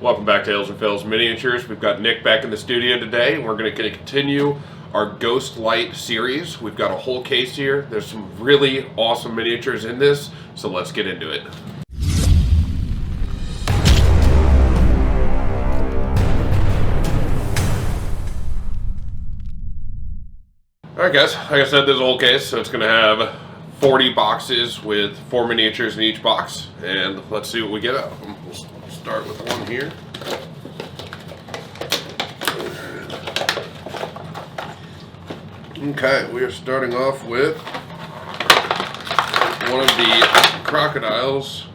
Welcome back to Tales and Fails Miniatures. We've got Nick back in the studio today, and we're going to continue our Ghost Light series. We've got a whole case here. There's some really awesome miniatures in this, so let's get into it. Alright guys, like I said, there's a whole case, so it's going to have 40 boxes with 4 miniatures in each box, and let's see what we get out of them. We'll start with one here. Okay, we are starting off with one of the crocodiles.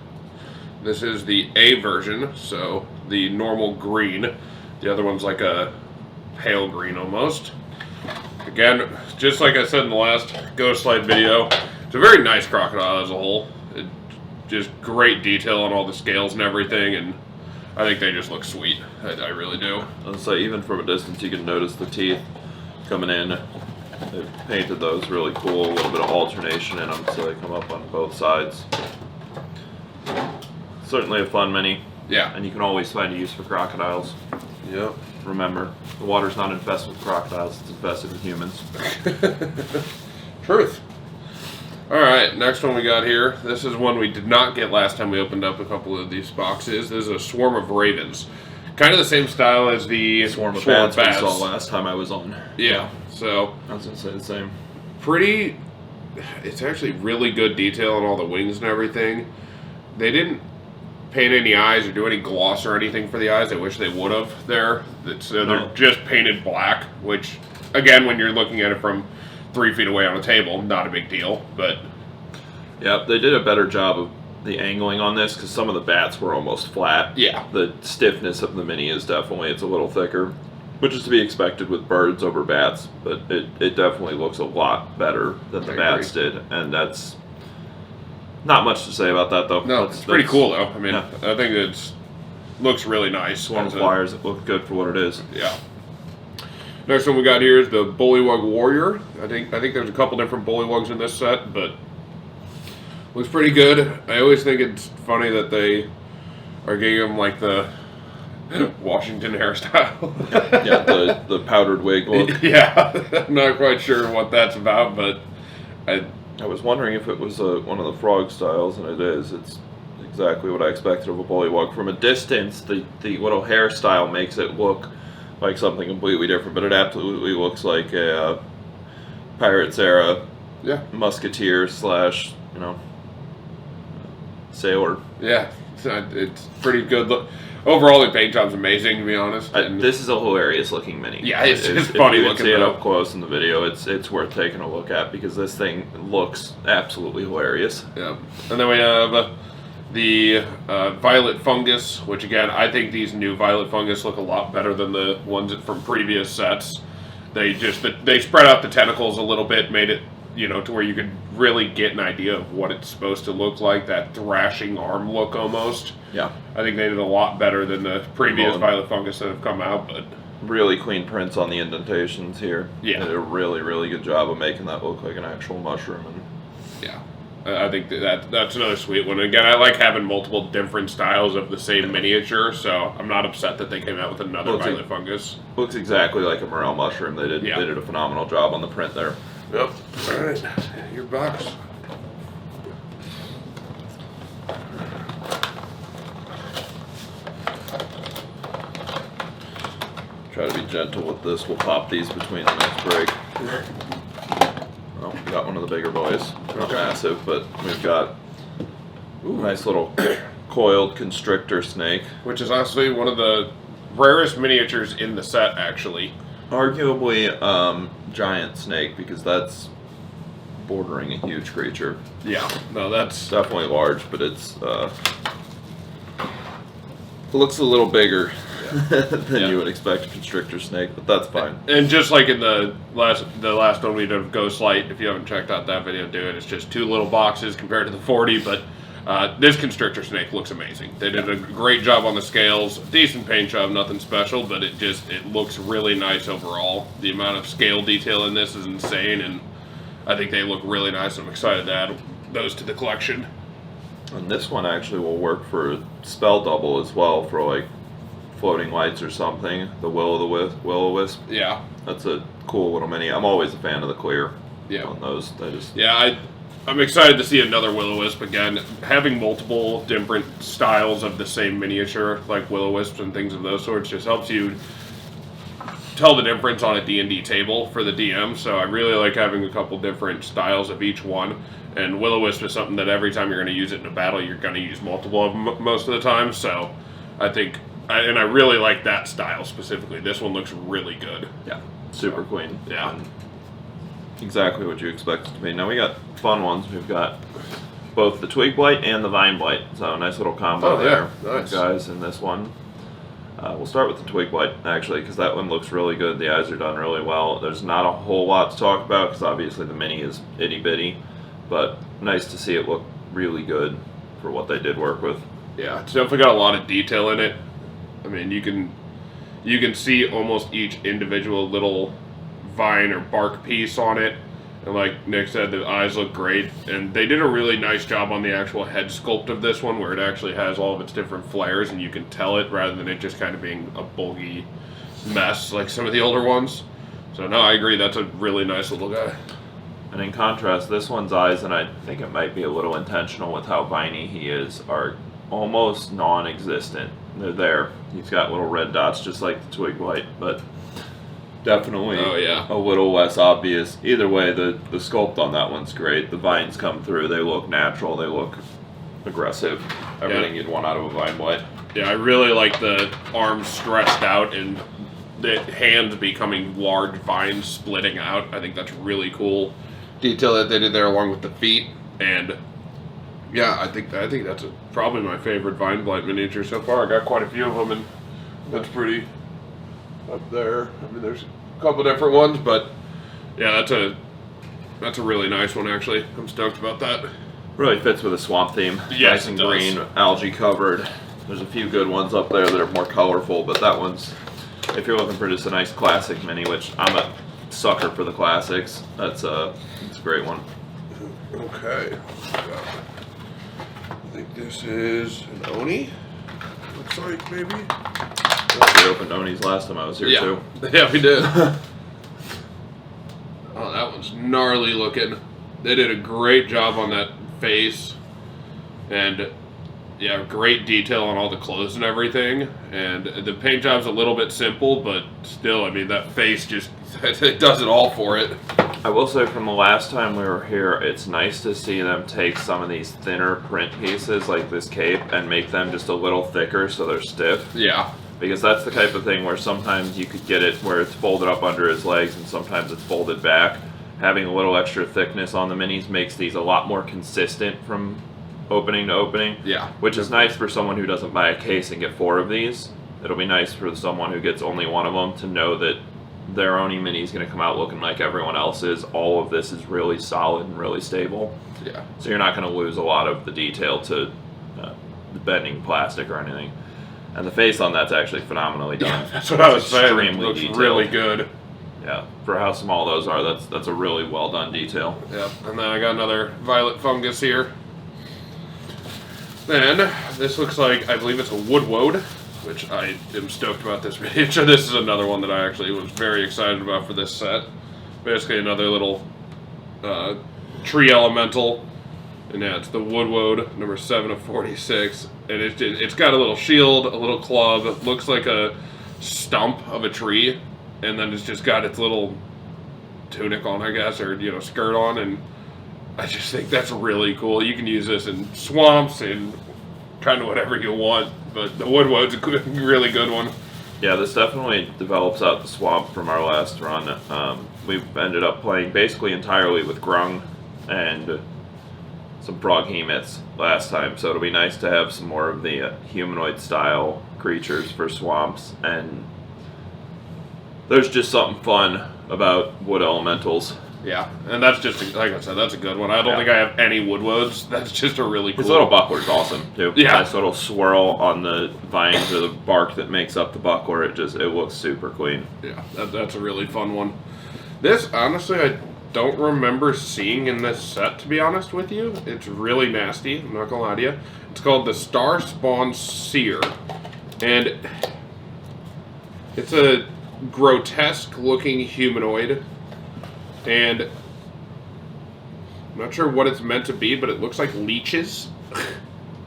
This is the A version, so the normal green. The other one's like a pale green almost. Again, just like I said in the last Ghost Light video, it's a very nice crocodile as a whole. Just great detail on all the scales and everything, and I think they just look sweet. I really do. So even from a distance, you can notice the teeth coming in. They've painted those really cool, a little bit of alternation in them, so they come up on both sides. Certainly a fun mini. Yeah. And you can always find a use for crocodiles. Yep. Remember, the water's not infested with crocodiles, it's infested with humans. Truth. Alright, next one we got here. This is one we did not get last time we opened up a couple of these boxes. This is a swarm of ravens. Kind of the same style as the swarm of bats we saw last time I was on. Yeah, so I was going to say the same. Pretty, it's actually really good detail on all the wings and everything. They didn't paint any eyes or do any gloss or anything for the eyes. I wish they would have there. So they're just painted black, which, again, when you're looking at it from 3 feet away on a table, not a big deal, but... Yeah, they did a better job of the angling on this, because some of the bats were almost flat. Yeah. The stiffness of the mini is definitely, it's a little thicker, which is to be expected with birds over bats, but it definitely looks a lot better than the bats did, and that's not much to say about that, though. No, it's pretty cool, though. I mean, yeah. I think it looks really nice. One of the flyers that look good for what it is. Yeah. Next one we got here is the Bullywug Warrior. I think there's a couple different Bullywugs in this set, but looks pretty good. I always think it's funny that they are giving him like the Washington hairstyle. Yeah, the powdered wig look. Yeah, I'm not quite sure what that's about, but I was wondering if it was one of the frog styles, and it is. It's exactly what I expected of a Bullywug. From a distance, the little hairstyle makes it look like something completely different, but it absolutely looks like a Pirates era musketeer slash, sailor. Yeah, it's pretty good look. Overall, the paint job's amazing, to be honest. This is a hilarious looking mini. Yeah, it's funny looking. If you see it up close in the video, it's worth taking a look at, because this thing looks absolutely hilarious. Yeah, and then we have the Violet Fungus, which again, I think these new Violet Fungus look a lot better than the ones from previous sets. They spread out the tentacles a little bit, made it, to where you could really get an idea of what it's supposed to look like, that thrashing arm look almost. Yeah. I think they did a lot better than the previous Violet Fungus that have come out, but... Really clean prints on the indentations here. Yeah. They did a really, really good job of making that look like an actual mushroom. And yeah. I think that's another sweet one. Again, I like having multiple different styles of the same miniature, so I'm not upset that they came out with another Violet Fungus. Looks exactly like a morel mushroom. They did a phenomenal job on the print there. Yep. Alright, your box. Try to be gentle with this. We'll pop these between the next break. Well, we got one of the bigger boys. Not massive, but we've got a nice little coiled constrictor snake. Which is honestly one of the rarest miniatures in the set, actually. Arguably giant snake, because that's bordering a huge creature. Yeah, no, that's definitely large, but it's looks a little bigger than you would expect a constrictor snake, but that's fine. And just like in the last one we did of Ghost Light, if you haven't checked out that video, do it. It's just 2 little boxes compared to the 40, but this constrictor snake looks amazing. They did a great job on the scales, decent paint job, nothing special, but it looks really nice overall. The amount of scale detail in this is insane, and I think they look really nice. I'm excited to add those to the collection. And this one actually will work for spell double as well, for like floating lights or something. The Will-o Wisp. Yeah. That's a cool little mini. I'm always a fan of the clear. Yeah. On those, I'm excited to see another Will-o Wisp again. Having multiple different styles of the same miniature, like Will-o Wisps and things of those sorts, just helps you tell the difference on a D&D table for the DM. So I really like having a couple different styles of each one. And Will-o Wisp is something that every time you're going to use it in a battle, you're going to use multiple of them most of the time. So I think, and I really like that style specifically. This one looks really good. Yeah, super clean. Yeah. And exactly what you expect it to be. Now we got fun ones. We've got both the Twig Blight and the Vine Blight. So a nice little combo there, nice. Guys, in this one. We'll start with the Twig Blight, actually, because that one looks really good. The eyes are done really well. There's not a whole lot to talk about, because obviously the mini is itty-bitty. But nice to see it look really good for what they did work with. Yeah, it's definitely got a lot of detail in it. I mean, you can see almost each individual little vine or bark piece on it. And like Nick said, the eyes look great. And they did a really nice job on the actual head sculpt of this one, where it actually has all of its different flares, and you can tell it rather than it just kind of being a bulky mess like some of the older ones. So no, I agree, that's a really nice little guy. And in contrast, this one's eyes, and I think it might be a little intentional with how viney he is, are almost non-existent. They're there. He's got little red dots just like the Twig Blight, but definitely a little less obvious. Either way, the sculpt on that one's great. The vines come through. They look natural. They look aggressive. Everything you'd want out of a Vine Blight. Yeah, I really like the arms stretched out and the hands becoming large vines splitting out. I think that's really cool detail that they did there, along with the feet. And yeah, I think that's probably my favorite Vine Blight miniature so far. I got quite a few of them, and that's pretty up there. I mean, there's a couple different ones, but yeah, that's a really nice one, actually. I'm stoked about that. Really fits with a swamp theme. Yes, nice and green, algae covered. There's a few good ones up there that are more colorful, but that one's, if you're looking for just a nice classic mini, which I'm a sucker for the classics, it's a great one. Okay. I think this is an Oni. Looks like, maybe. We opened Oni's last time I was here, too. Yeah, we did. Oh, that one's gnarly looking. They did a great job on that face. And yeah, great detail on all the clothes and everything. And the paint job's a little bit simple, but still, I mean, that face just, it does it all for it. I will say from the last time we were here, it's nice to see them take some of these thinner print pieces like this cape and make them just a little thicker so they're stiff. Yeah. Because that's the type of thing where sometimes you could get it where it's folded up under his legs and sometimes it's folded back. Having a little extra thickness on the minis makes these a lot more consistent from opening to opening. Yeah. Which is nice for someone who doesn't buy a case and get 4 of these. It'll be nice for someone who gets only one of them to know that their Oni mini is going to come out looking like everyone else's. All of this is really solid and really stable. Yeah. So you're not going to lose a lot of the detail to the bending plastic or anything. And the face on that's actually phenomenally done. Yeah, that's what I was saying. Extremely It looks detailed. really good. Yeah, for how small those are, that's a really well done detail. Yeah, and then I got another Violet Fungus here. Then, this looks like, I believe it's a Wood Woad, which I am stoked about this miniature. This is another one that I actually was very excited about for this set. Basically another little tree elemental. And yeah, it's the Wood Woad, number 7 of 46. And it's got a little shield, a little club. It looks like a stump of a tree. And then it's just got its little tunic on, I guess, or, skirt on. And I just think that's really cool. You can use this in swamps and kind of whatever you want. But the Wood Woad's a really good one. Yeah, this definitely develops out the swamp from our last run. We've ended up playing basically entirely with Grung and some Froghemoths last time, so it'll be nice to have some more of the humanoid-style creatures for swamps, and there's just something fun about wood elementals. Yeah, and that's just, like I said, that's a good one. I don't think I have any Wood Woads. That's just a really cool... His little buckler's awesome, too. Yeah. Nice little swirl on the vines or the bark that makes up the buckler. It looks super clean. Yeah, that's a really fun one. This, honestly, I don't remember seeing in this set, to be honest with you. It's really nasty, I'm not gonna lie to you. It's called the Star Spawn Seer. And It's a grotesque-looking humanoid, and I'm not sure what it's meant to be, but it looks like leeches.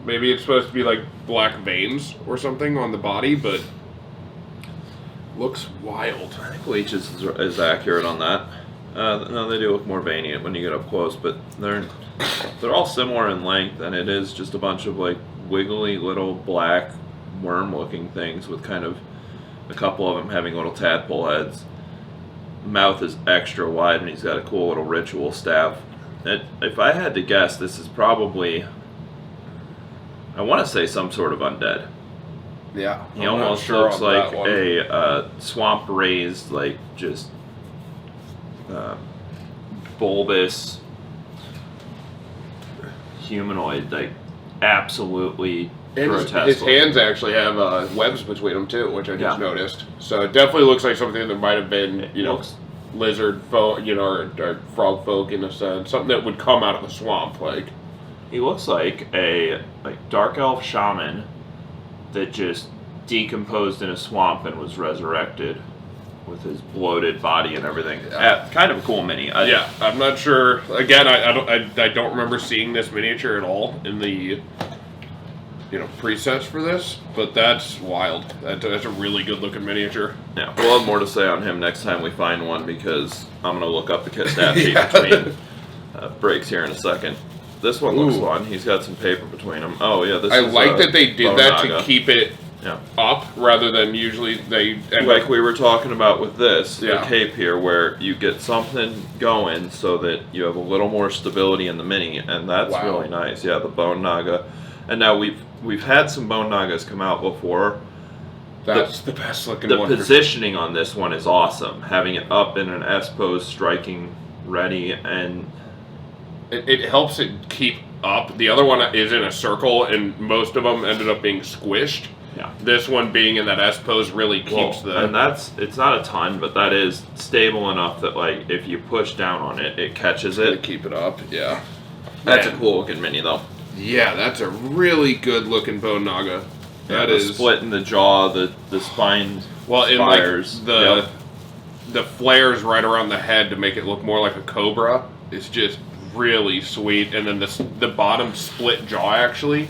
Maybe it's supposed to be like black veins or something on the body, but looks wild. I think leeches is accurate on that. No, they do look more veiny when you get up close, but they're all similar in length, and it is just a bunch of like wiggly little black worm-looking things with kind of a couple of them having little tadpole heads. Mouth is extra wide, and he's got a cool little ritual staff. If I had to guess, this is probably, I want to say, some sort of undead. Yeah, he almost looks like a swamp-raised, like just bulbous humanoid, like absolutely grotesque. His hands actually have webs between them too, which I just noticed. So it definitely looks like something that might have been, lizard folk, or frog folk in a sense, something that would come out of the swamp. Like he looks like a dark elf shaman that just decomposed in a swamp and was resurrected with his bloated body and everything. Kind of a cool mini. I'm not sure. Again, I don't remember seeing this miniature at all in the presets for this, but that's wild. That's a really good looking miniature. Yeah, we'll have more to say on him next time we find one, because I'm going to look up the stat sheet between breaks here in a second. This one looks fun. He's got some paper between them. Oh yeah, this. I like that they did Bone that Naga. To keep it up rather than usually they like we were talking about with this the cape here, where you get something going so that you have a little more stability in the mini, and that's really nice. Yeah, the Bone Naga, and now we've had some Bone Nagas come out before. That's the best looking the one. The positioning on this one is awesome. Having it up in an S pose, striking ready, and it helps it keep up. The other one is in a circle, and most of them ended up being squished. Yeah. This one being in that S pose really keeps and it's not a ton, but that is stable enough that like if you push down on it, it catches it. To keep it up, yeah. That's a cool looking mini though. Yeah, that's a really good looking Bone Naga. That is split in the jaw, the spine. Well, in spires. Like the flares right around the head to make it look more like a cobra is just really sweet, and then the bottom split jaw actually.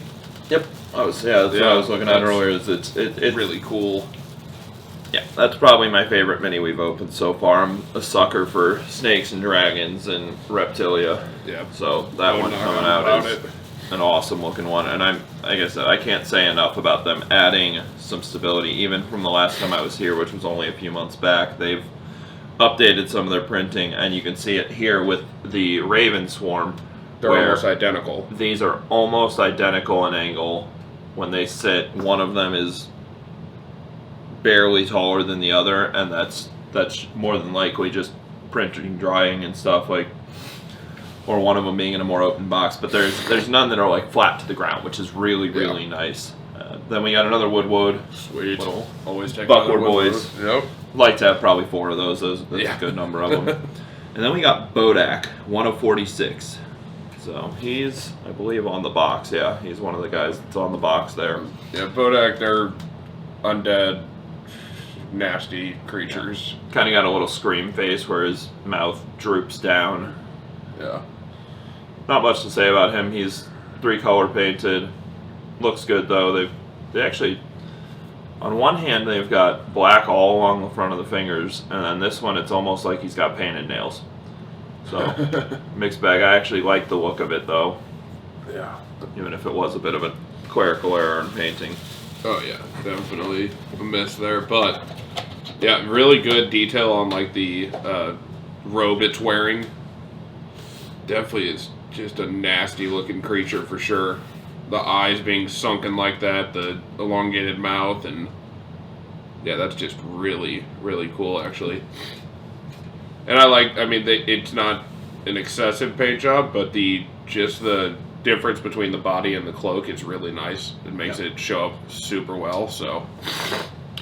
Yep. That's what I was looking at earlier. It's really cool. Yeah, that's probably my favorite mini we've opened so far. I'm a sucker for snakes and dragons and reptilia. Yeah. So that one coming out is an awesome looking one, and like I said, I can't say enough about them adding some stability. Even from the last time I was here, which was only a few months back, they've updated some of their printing, and you can see it here with the Raven Swarm. They're almost identical. These are almost identical in angle. When they sit, one of them is barely taller than the other, and that's more than likely just printing, drying, and stuff, like, or one of them being in a more open box. But there's none that are like flat to the ground, which is really nice. Then we got another Wood Woad. Sweet. Always take Buckward boys. Yep. Like to have probably 4 of those. That's a good number of them. And then we got Bodak, 1 of 46. So he's, I believe, on the box. Yeah, he's one of the guys that's on the box there. Yeah, Bodak, they're undead, nasty creatures. Yeah. Kind of got a little scream face where his mouth droops down. Yeah. Not much to say about him. He's 3-color painted. Looks good though. They actually, on one hand, they've got black all along the front of the fingers, and then this one, it's almost like he's got painted nails. So, mixed bag. I actually like the look of it, though. Yeah. Even if it was a bit of a clerical error in painting. Oh, yeah. Definitely a miss there. But, yeah, really good detail on, like, the robe it's wearing. Definitely is just a nasty-looking creature for sure. The eyes being sunken like that, the elongated mouth, and... yeah, that's just really cool, actually. And it's not an excessive paint job, but the difference between the body and the cloak is really nice. It makes it show up super well, so.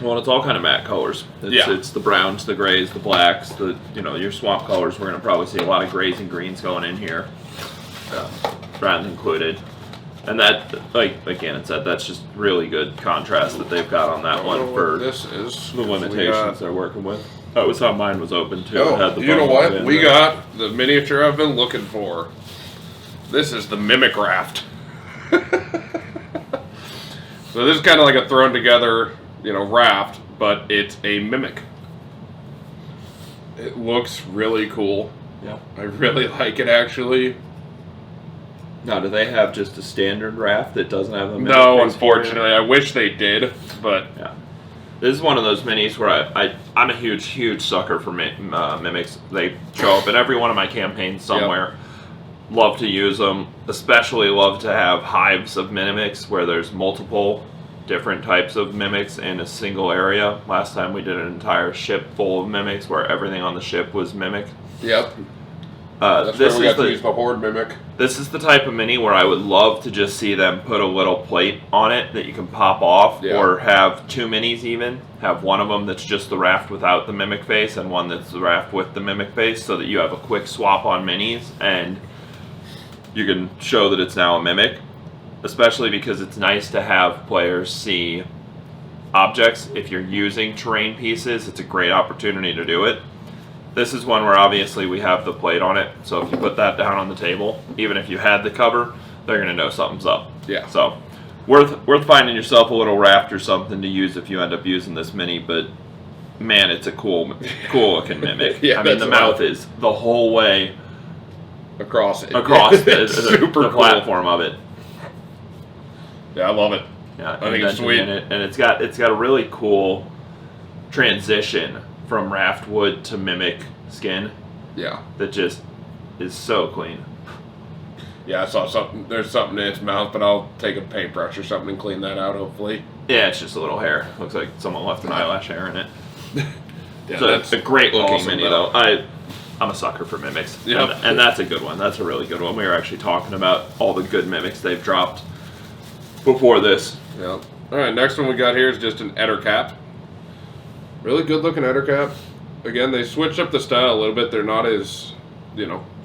Well, it's all kind of matte colors. It's the browns, the grays, the blacks, your swamp colors. We're going to probably see a lot of grays and greens going in here. Browns included. And that, like Gannon said, that's just really good contrast that they've got on that one for this is the limitations they're working with. That was how mine was open too. Oh, It had the you know bubble what? in We there. got the miniature I've been looking for. This is the Mimic Raft. So this is kind of like a thrown together, raft, but it's a mimic. It looks really cool. Yeah. I really like it, actually. Now, do they have just a standard raft that doesn't have the mimic No, base unfortunately. I wish they did, but... Yeah. This is one of those minis where I'm a huge sucker for mimics. They show up in every one of my campaigns somewhere. Yep. Love to use them. Especially love to have hives of mimics where there's multiple different types of mimics in a single area. Last time we did an entire ship full of mimics where everything on the ship was mimic. Yep. That's where we got to use the Horde Mimic. This is the type of mini where I would love to just see them put a little plate on it that you can pop off, or have two minis even. Have one of them that's just the raft without the mimic face and one that's the raft with the mimic face, so that you have a quick swap on minis and you can show that it's now a mimic. Especially because it's nice to have players see objects. If you're using terrain pieces, it's a great opportunity to do it. This is one where obviously we have the plate on it, so if you put that down on the table, even if you had the cover, they're going to know something's up. Yeah. So, worth finding yourself a little raft or something to use if you end up using this mini, but man, it's a cool looking mimic. Yeah, I mean, the mouth is the whole way across it. the platform of it. Yeah, I love it. Yeah, I think it's sweet. In it, and it's got a really cool transition from raft wood to mimic skin. Yeah. That just is so clean. Yeah, I saw something. There's something in its mouth, but I'll take a paintbrush or something and clean that out, hopefully. Yeah, it's just a little hair. Looks like someone left an eyelash hair in it. Yeah, so that's a great looking awesome, mini though. I'm a sucker for mimics. Yep. And that's a good one. That's a really good one. We were actually talking about all the good mimics they've dropped before this. Yeah. Alright, next one we got here is just an Ettercap. Really good looking Ettercap. Again, they switched up the style a little bit. They're not as,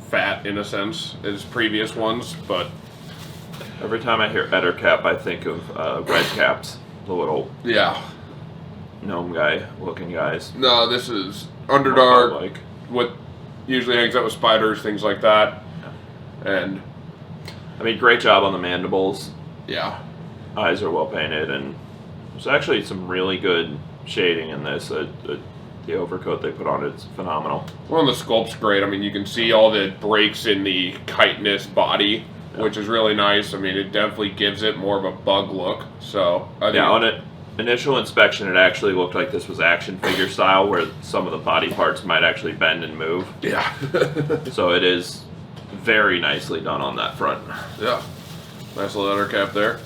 fat in a sense as previous ones, but... Every time I hear Ettercap, I think of Red Caps. The little gnome guy looking guys. No, this is Underdark. Like What usually hangs out with spiders, things like that. Yeah. And... I mean, great job on the mandibles. Yeah. Eyes are well painted, and there's actually some really good shading in this. The overcoat they put on it's phenomenal. Well, the sculpt's great. I mean, you can see all the breaks in the chitinous body, which is really nice. I mean, it definitely gives it more of a bug look. So I think on it, initial inspection, it actually looked like this was action figure style, where some of the body parts might actually bend and move. Yeah. So it is very nicely done on that front. Yeah. Nice little Ettercap there.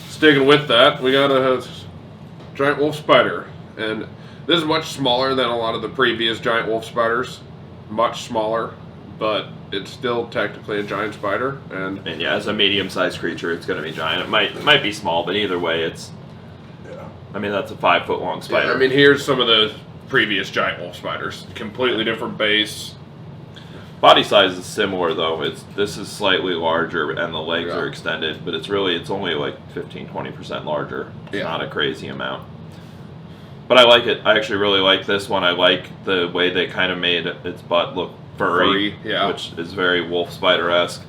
Sticking with that, we got a giant wolf spider, and this is much smaller than a lot of the previous giant wolf spiders. Much smaller, but it's still technically a giant spider. And yeah, as a medium-sized creature, it's going to be giant. It might be small, but either way, it's. Yeah. I mean, that's a 5-foot-long spider. Yeah, I mean, here's some of the previous giant wolf spiders. Completely different base. Body size is similar though. This is slightly larger and the legs are extended, but it's only like 15-20% larger. It's not a crazy amount. But I like it. I actually really like this one. I like the way they kind of made its butt look furry, which is very wolf spider-esque.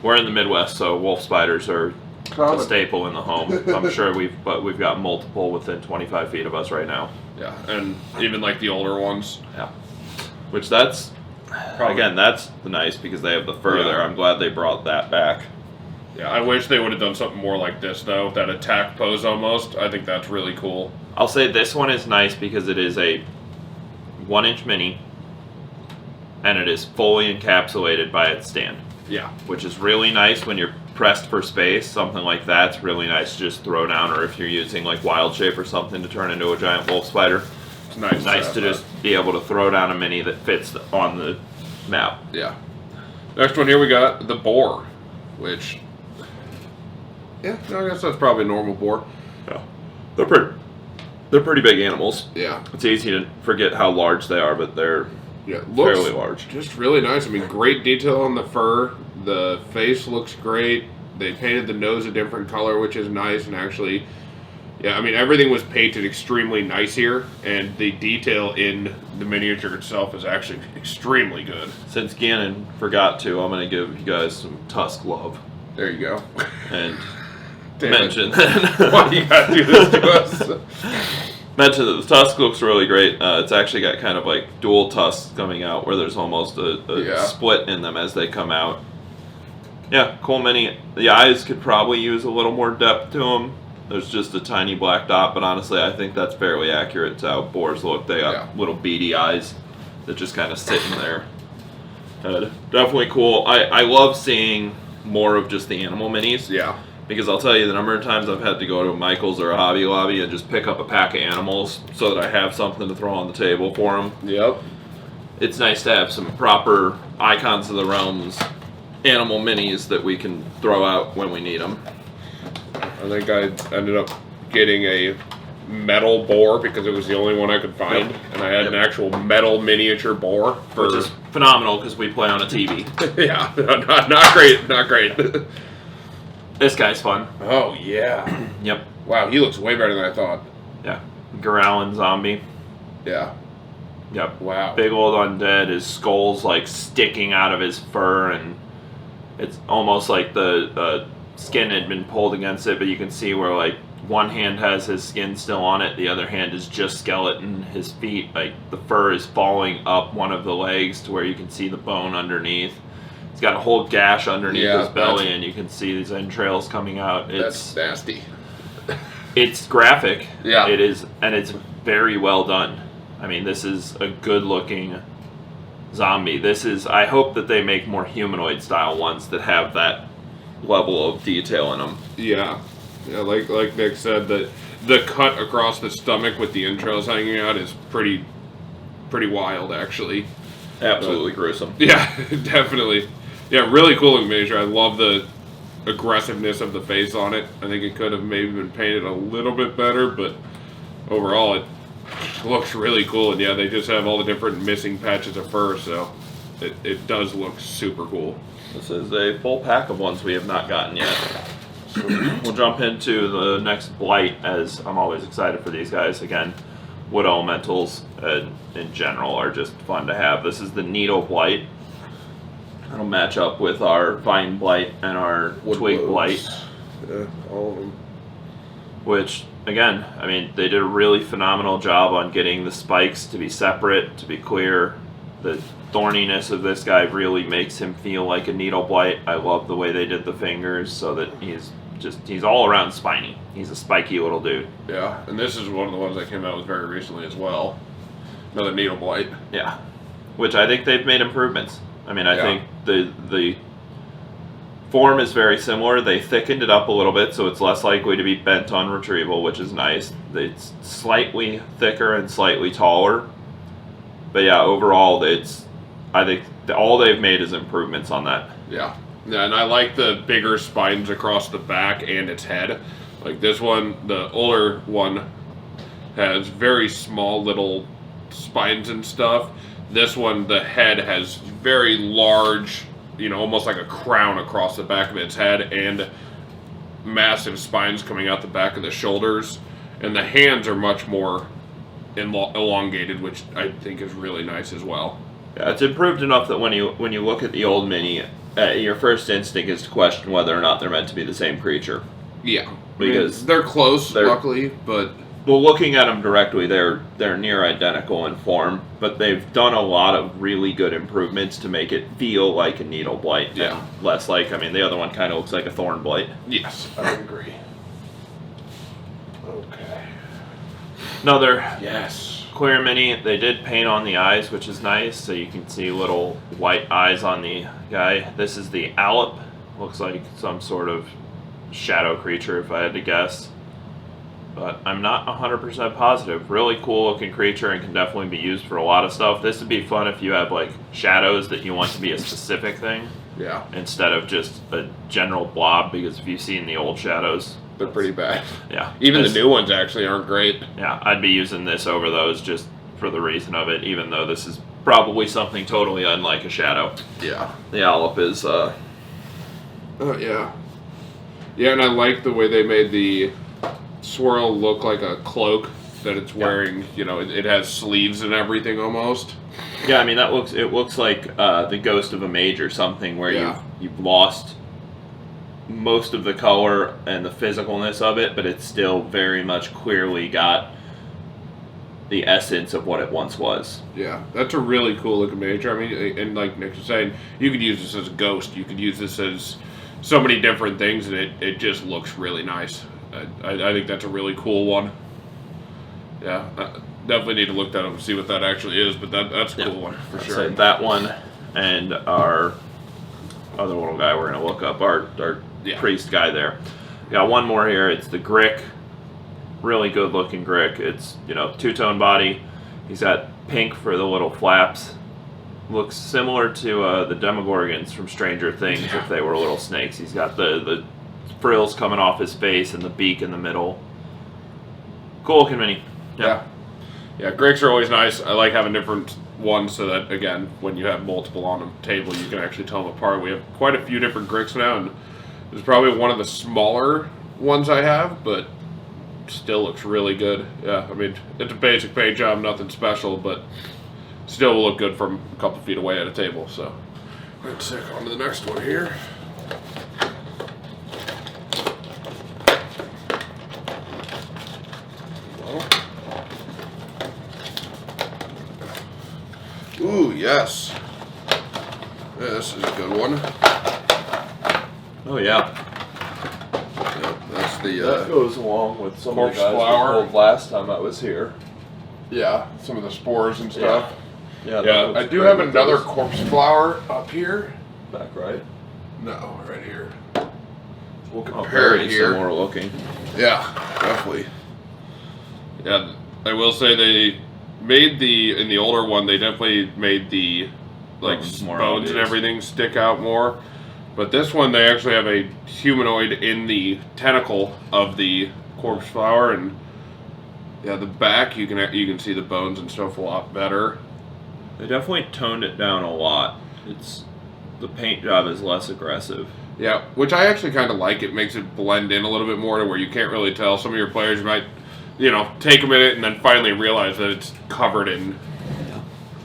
We're in the Midwest, so wolf spiders are a staple in the home. I'm sure we've got multiple within 25 feet of us right now. Yeah, and even like the older ones. Yeah. Which that's nice because they have the fur there. I'm glad they brought that back. Yeah, I wish they would have done something more like this though. That attack pose almost. I think that's really cool. I'll say this one is nice because it is a 1-inch mini and it is fully encapsulated by its stand. Yeah. Which is really nice when you're pressed for space. Something like that's really nice to just throw down, or if you're using like Wild Shape or something to turn into a giant wolf spider. It's nice to just be able to throw down a mini that fits on the map. Yeah. Next one here we got the Boar, which... Yeah, I guess that's probably a normal boar. Yeah. They're pretty big animals. Yeah. It's easy to forget how large they are, but they're fairly large. Just really nice. I mean, great detail on the fur. The face looks great. They painted the nose a different color, which is nice, and actually, yeah, I mean, everything was painted extremely nice here, and the detail in the miniature itself is actually extremely good. Since Gannon forgot to, I'm going to give you guys some Tusk love. There you go. And Damn mention why you gotta do this to us? Mention that the tusk looks really great. It's actually got kind of like dual tusks coming out where there's almost a split in them as they come out. Yeah, cool mini. The eyes could probably use a little more depth to them. There's just a tiny black dot, but honestly I think that's fairly accurate to how boars look. They got little beady eyes that just kind of sit in their head. Definitely cool. I love seeing more of just the animal minis. Yeah. Because I'll tell you the number of times I've had to go to Michael's or a Hobby Lobby and just pick up a pack of animals so that I have something to throw on the table for them. Yep. It's nice to have some proper Icons of the Realms animal minis that we can throw out when we need them. I think I ended up getting a metal boar because it was the only one I could find, and I had an actual metal miniature boar. Which is phenomenal because we play on a TV. Yeah, not great, not great. This guy's fun. Oh, yeah. Yep. Wow, he looks way better than I thought. Yeah. Girallon Zombie. Yeah. Yep. Wow. Big old undead. His skull's like sticking out of his fur, and it's almost like the skin had been pulled against it, but you can see where like one hand has his skin still on it, the other hand is just skeleton. His feet, like the fur is falling up one of the legs to where you can see the bone underneath. He's got a whole gash underneath his belly, and you can see these entrails coming out. That's nasty. It's graphic. Yeah. It is, and it's very well done. I mean, this is a good-looking zombie. This is. I hope that they make more humanoid-style ones that have that level of detail in them. Yeah. Yeah, like Nick said, the cut across the stomach with the entrails hanging out is pretty wild, actually. Absolutely gruesome. Yeah, definitely. Yeah, really cool looking miniature. I love the aggressiveness of the face on it. I think it could have maybe been painted a little bit better, but overall it looks really cool. And yeah, they just have all the different missing patches of fur, so it does look super cool. This is a full pack of ones we have not gotten yet. So we'll jump into the next Blight, as I'm always excited for these guys. Again, wood elementals in general are just fun to have. This is the Needle Blight. It'll match up with our Vine Blight and our Twig Blight. Yeah, all of them. Which, again, I mean, they did a really phenomenal job on getting the spikes to be separate, to be clear. The thorniness of this guy really makes him feel like a Needle Blight. I love the way they did the fingers so that he's all around spiny. He's a spiky little dude. Yeah, and this is one of the ones that came out with very recently as well. Another Needle Blight. Yeah, which I think they've made improvements. I mean, I think the form is very similar. They thickened it up a little bit so it's less likely to be bent on retrieval, which is nice. It's slightly thicker and slightly taller. But yeah, overall, I think all they've made is improvements on that. Yeah. Yeah, and I like the bigger spines across the back and its head. Like this one, the older one, has very small little spines and stuff. This one, the head has very large, almost like a crown across the back of its head, and massive spines coming out the back of the shoulders. And the hands are much more elongated, which I think is really nice as well. Yeah, it's improved enough that when you look at the old mini, your first instinct is to question whether or not they're meant to be the same creature. Yeah, because they're close, luckily, but well, looking at them directly, they're near identical in form, but they've done a lot of really good improvements to make it feel like a Needle Blight, and less like. I mean, the other one kind of looks like a Thorn Blight. Yes, I agree. Okay. Another clear mini. They did paint on the eyes, which is nice, so you can see little white eyes on the guy. This is the Allip. Looks like some sort of shadow creature, if I had to guess. But I'm not 100% positive. Really cool looking creature and can definitely be used for a lot of stuff. This would be fun if you have like shadows that you want to be a specific thing. Yeah. Instead of just a general blob, because if you've seen the old shadows, they're pretty bad. Yeah. Even the new ones actually aren't great. Yeah, I'd be using this over those just for the reason of it, even though this is probably something totally unlike a shadow. Yeah. The Allip is oh yeah. Yeah, and I like the way they made the swirl look like a cloak that it's wearing. You know, it has sleeves and everything almost. Yeah, I mean it looks like the ghost of a mage or something where you've lost most of the color and the physicalness of it, but it's still very much clearly got the essence of what it once was. Yeah, that's a really cool looking miniature. I mean, and like Nick was saying, you could use this as a ghost. You could use this as so many different things, and it just looks really nice. I think that's a really cool one. Yeah, definitely need to look that up and see what that actually is, but that's a cool one for sure. So that one and our other little guy we're going to look up, our priest guy there. Got one more here. It's the Grick. Really good looking Grick. It's, you know, two-tone body. He's got pink for the little flaps. Looks similar to the Demogorgons from Stranger Things if they were little snakes. He's got the frills coming off his face and the beak in the middle. Cool looking mini. Yeah, Gricks are always nice. I like having different ones so that, again, when you have multiple on the table, you can actually tell them apart. We have quite a few different Gricks now, and it's probably one of the smaller ones I have, but still looks really good. Yeah, I mean, it's a basic paint job, nothing special, but still will look good from a couple feet away at a table. So let's take on to the next one here. Ooh, yes. Yeah, this is a good one. Oh, yeah. That's the that goes along with some corpse of the guys flower. we pulled last time I was here. Yeah, some of the spores and stuff. Yeah, I do have another corpse flower up here. Back right? No, right here. We'll compare it here. Similar looking. Yeah, definitely. Yeah, I will say they made in the older one, they definitely made the bones and everything stick out more. But this one, they actually have a humanoid in the tentacle of the corpse flower, and yeah, the back you can see the bones and stuff a lot better. They definitely toned it down a lot. The paint job is less aggressive. Yeah, which I actually kind of like. It makes it blend in a little bit more to where you can't really tell. Some of your players might, take a minute and then finally realize that it's covered in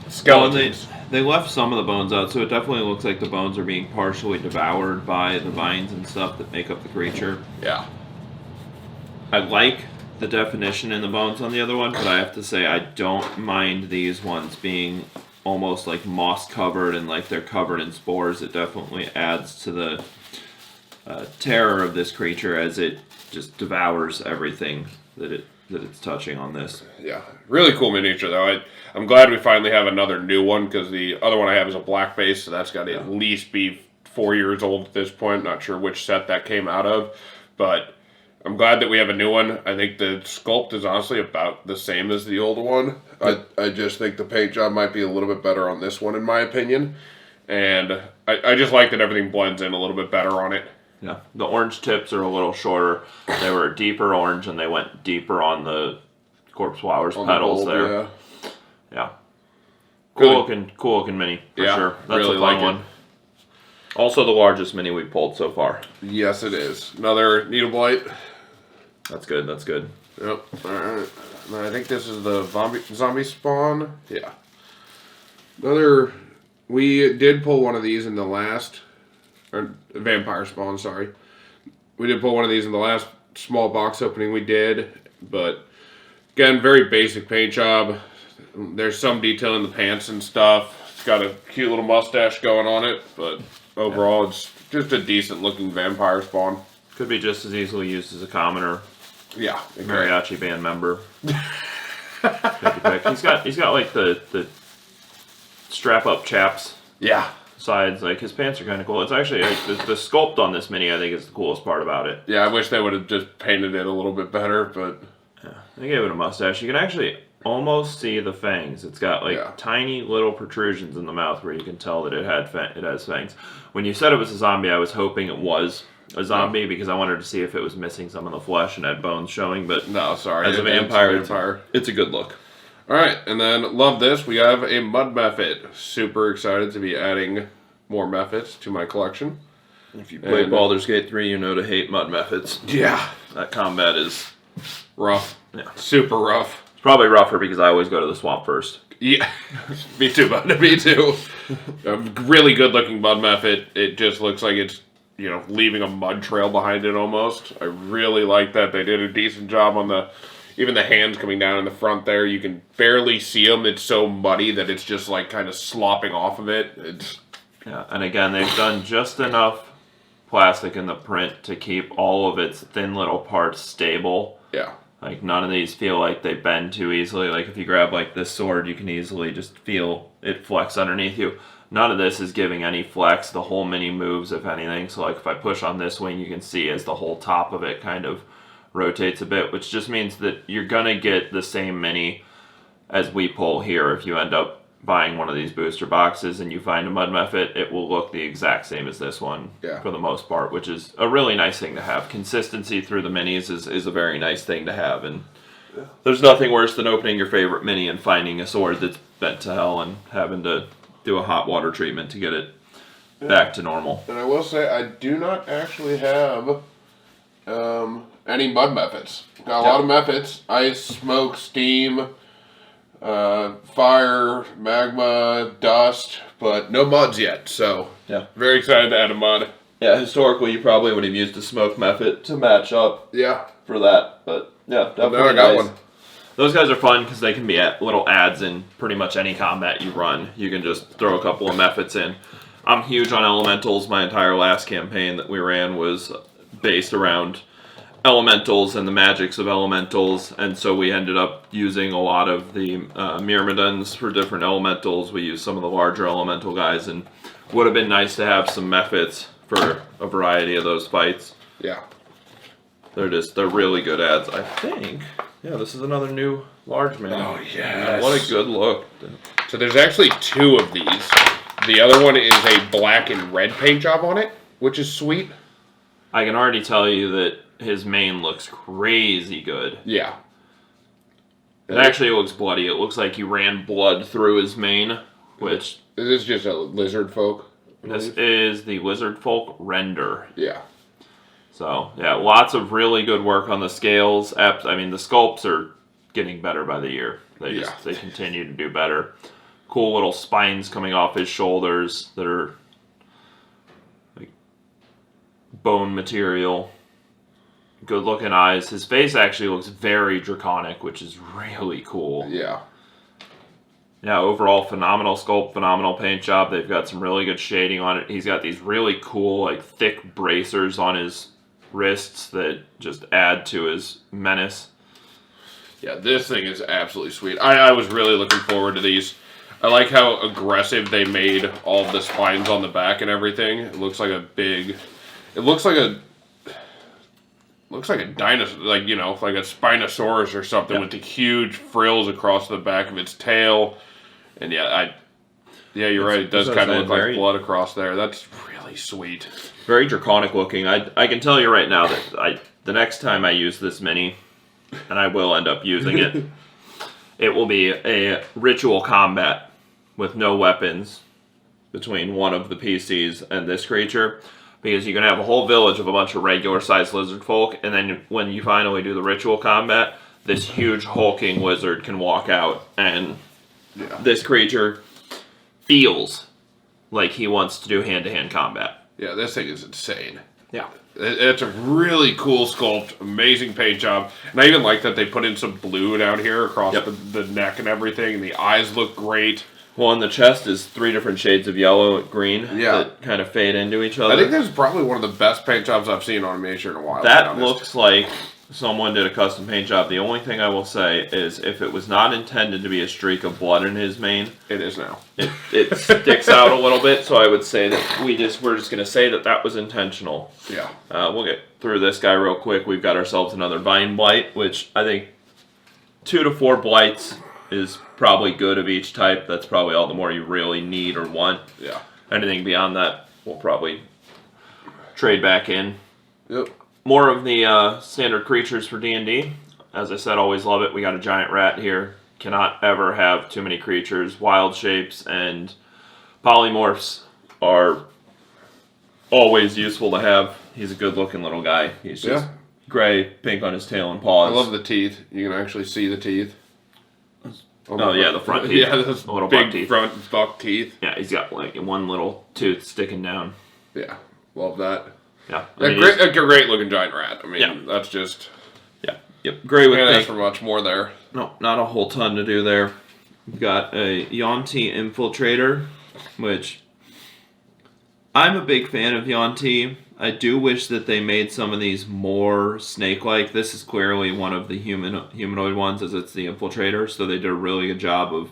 skeletons. Well, they left some of the bones out, so it definitely looks like the bones are being partially devoured by the vines and stuff that make up the creature. Yeah. I like the definition in the bones on the other one, but I have to say I don't mind these ones being almost like moss covered and like they're covered in spores. It definitely adds to the terror of this creature as it just devours everything that it's touching on this. Yeah, really cool miniature though. I'm glad we finally have another new one because the other one I have is a black base, so that's got to at least be 4 years old at this point. Not sure which set that came out of, but I'm glad that we have a new one. I think the sculpt is honestly about the same as the old one. I just think the paint job might be a little bit better on this one in my opinion, and I just like that everything blends in a little bit better on it. Yeah, the orange tips are a little shorter. They were a deeper orange, and they went deeper on the corpse flowers petals there. Yeah. Cool looking mini for sure. That's really a fun like one. Also, the largest mini we've pulled so far. Yes, it is. Another Needle Blight. That's good. That's good. Yep. All right. I think this is the zombie spawn. Yeah. We did pull one of these in the last, or vampire spawn. Sorry. We did pull one of these in the last small box opening we did, but again, very basic paint job. There's some detail in the pants and stuff. It's got a cute little mustache going on it, but overall, it's just a decent looking vampire spawn. Could be just as easily used as a commoner. Yeah, mariachi band member. He's got like the strap up chaps. Yeah. Sides, like his pants are kind of cool. It's actually like, the sculpt on this mini, I think, is the coolest part about it. Yeah, I wish they would have just painted it a little bit better, but yeah, they gave it a mustache. You can actually almost see the fangs. It's got like tiny little protrusions in the mouth where you can tell that it has fangs. When you said it was a zombie, I was hoping it was a zombie because I wanted to see if it was missing some of the flesh and had bones showing, but no, sorry. As a vampire, it's a good look. Alright, and then love this. We have a Mud Mephit. Super excited to be adding more Mephits to my collection. If you play Baldur's Gate 3, you know to hate Mud Mephits. Yeah. That combat is rough. Yeah. Super rough. It's probably rougher because I always go to the swamp first. Yeah. Me too, bud. Me too. A really good looking Mud Mephit. It just looks like it's, you know, leaving a mud trail behind it almost. I really like that. They did a decent job on even the hands coming down in the front there. You can barely see them. It's so muddy that it's just like kind of slopping off of it. Yeah, and again, they've done just enough plastic in the print to keep all of its thin little parts stable. Yeah. Like, none of these feel like they bend too easily. Like, if you grab, like, this sword, you can easily just feel it flex underneath you. None of this is giving any flex. The whole mini moves, if anything. So, like, if I push on this wing, you can see as the whole top of it kind of rotates a bit, which just means that you're going to get the same mini as we pull here. If you end up buying one of these booster boxes and you find a Mud Mephit, it will look the exact same as this one for the most part, which is a really nice thing to have. Consistency through the minis is a very nice thing to have, and there's nothing worse than opening your favorite mini and finding a sword that's bent to hell and having to do a hot water treatment to get it back to normal. And I will say, I do not actually have any Mud Mephits. Got a lot of Mephits. Ice, smoke, steam, fire, magma, dust, but no muds yet, so very excited to add a mud. Yeah, historically you probably would have used a smoke Mephit to match up for that, but yeah, definitely I got one. Those guys are fun because they can be little adds in pretty much any combat you run. You can just throw a couple of Mephits in. I'm huge on elementals. My entire last campaign that we ran was based around elementals and the magics of elementals, and so we ended up using a lot of the Myrmidons for different elementals. We used some of the larger elemental guys, and would have been nice to have some Mephits for a variety of those fights. Yeah. They're really good ads, I think. Yeah, this is another new large man. Oh, yes. What a good look. So there's actually two of these. The other one is a black and red paint job on it, which is sweet. I can already tell you that his mane looks crazy good. Yeah. It actually looks bloody. It looks like you ran blood through his mane, which... Is this just a Lizardfolk? This is the Lizardfolk Render. Yeah. So, yeah, lots of really good work on the scales. I mean, the sculpts are getting better by the year. They continue to do better. Cool little spines coming off his shoulders that are like bone material. Good looking eyes. His face actually looks very draconic, which is really cool. Yeah. Yeah, overall phenomenal sculpt, phenomenal paint job. They've got some really good shading on it. He's got these really cool, like, thick bracers on his wrists that just add to his menace. Yeah, this thing is absolutely sweet. I was really looking forward to these. I like how aggressive they made all of the spines on the back and everything. It looks like a big... It looks like a dinosaur, like, you know, like a Spinosaurus or something with the huge frills across the back of its tail. And yeah, you're right. It does kind of look like blood across there. That's really sweet. Very draconic looking. I can tell you right now that the next time I use this mini, and I will end up using it, it will be a ritual combat with no weapons between one of the PCs and this creature. Because you can have a whole village of a bunch of regular-sized lizard folk, and then when you finally do the ritual combat, this huge hulking lizard can walk out, and this creature feels like he wants to do hand-to-hand combat. Yeah, this thing is insane. Yeah. It's a really cool sculpt, amazing paint job, and I even like that they put in some blue down here across the neck and everything, and the eyes look great. Well, on the chest is 3 different shades of yellow and green that kind of fade into each other. I think this is probably one of the best paint jobs I've seen on Miniature in a while. That looks like someone did a custom paint job. The only thing I will say is if it was not intended to be a streak of blood in his mane... It is now. It sticks out a little bit, so I would say that we're just going to say that was intentional. Yeah. We'll get through this guy real quick. We've got ourselves another Vine Blight, which I think 2 to 4 blights is probably good of each type. That's probably all the more you really need or want. Yeah. Anything beyond that, we'll probably trade back in. Yep. More of the standard creatures for D&D. As I said, always love it. We got a giant rat here. Cannot ever have too many creatures. Wild shapes and polymorphs are always useful to have. He's a good-looking little guy. He's just gray, pink on his tail and paws. I love the teeth. You can actually see the teeth. Oh, yeah, the front teeth. Yeah, those little big buck teeth. front buck teeth. Yeah, he's got like one little tooth sticking down. Yeah, love that. Yeah. A great looking giant rat. I mean, that's just... Yeah. Yep. Gray with can't pink. ask for much more there. No, not a whole ton to do there. We've got a Yuan-Ti Infiltrator, which I'm a big fan of Yuan-Ti. I do wish that they made some of these more snake-like. This is clearly one of the humanoid ones, as it's the Infiltrator, so they did a really good job of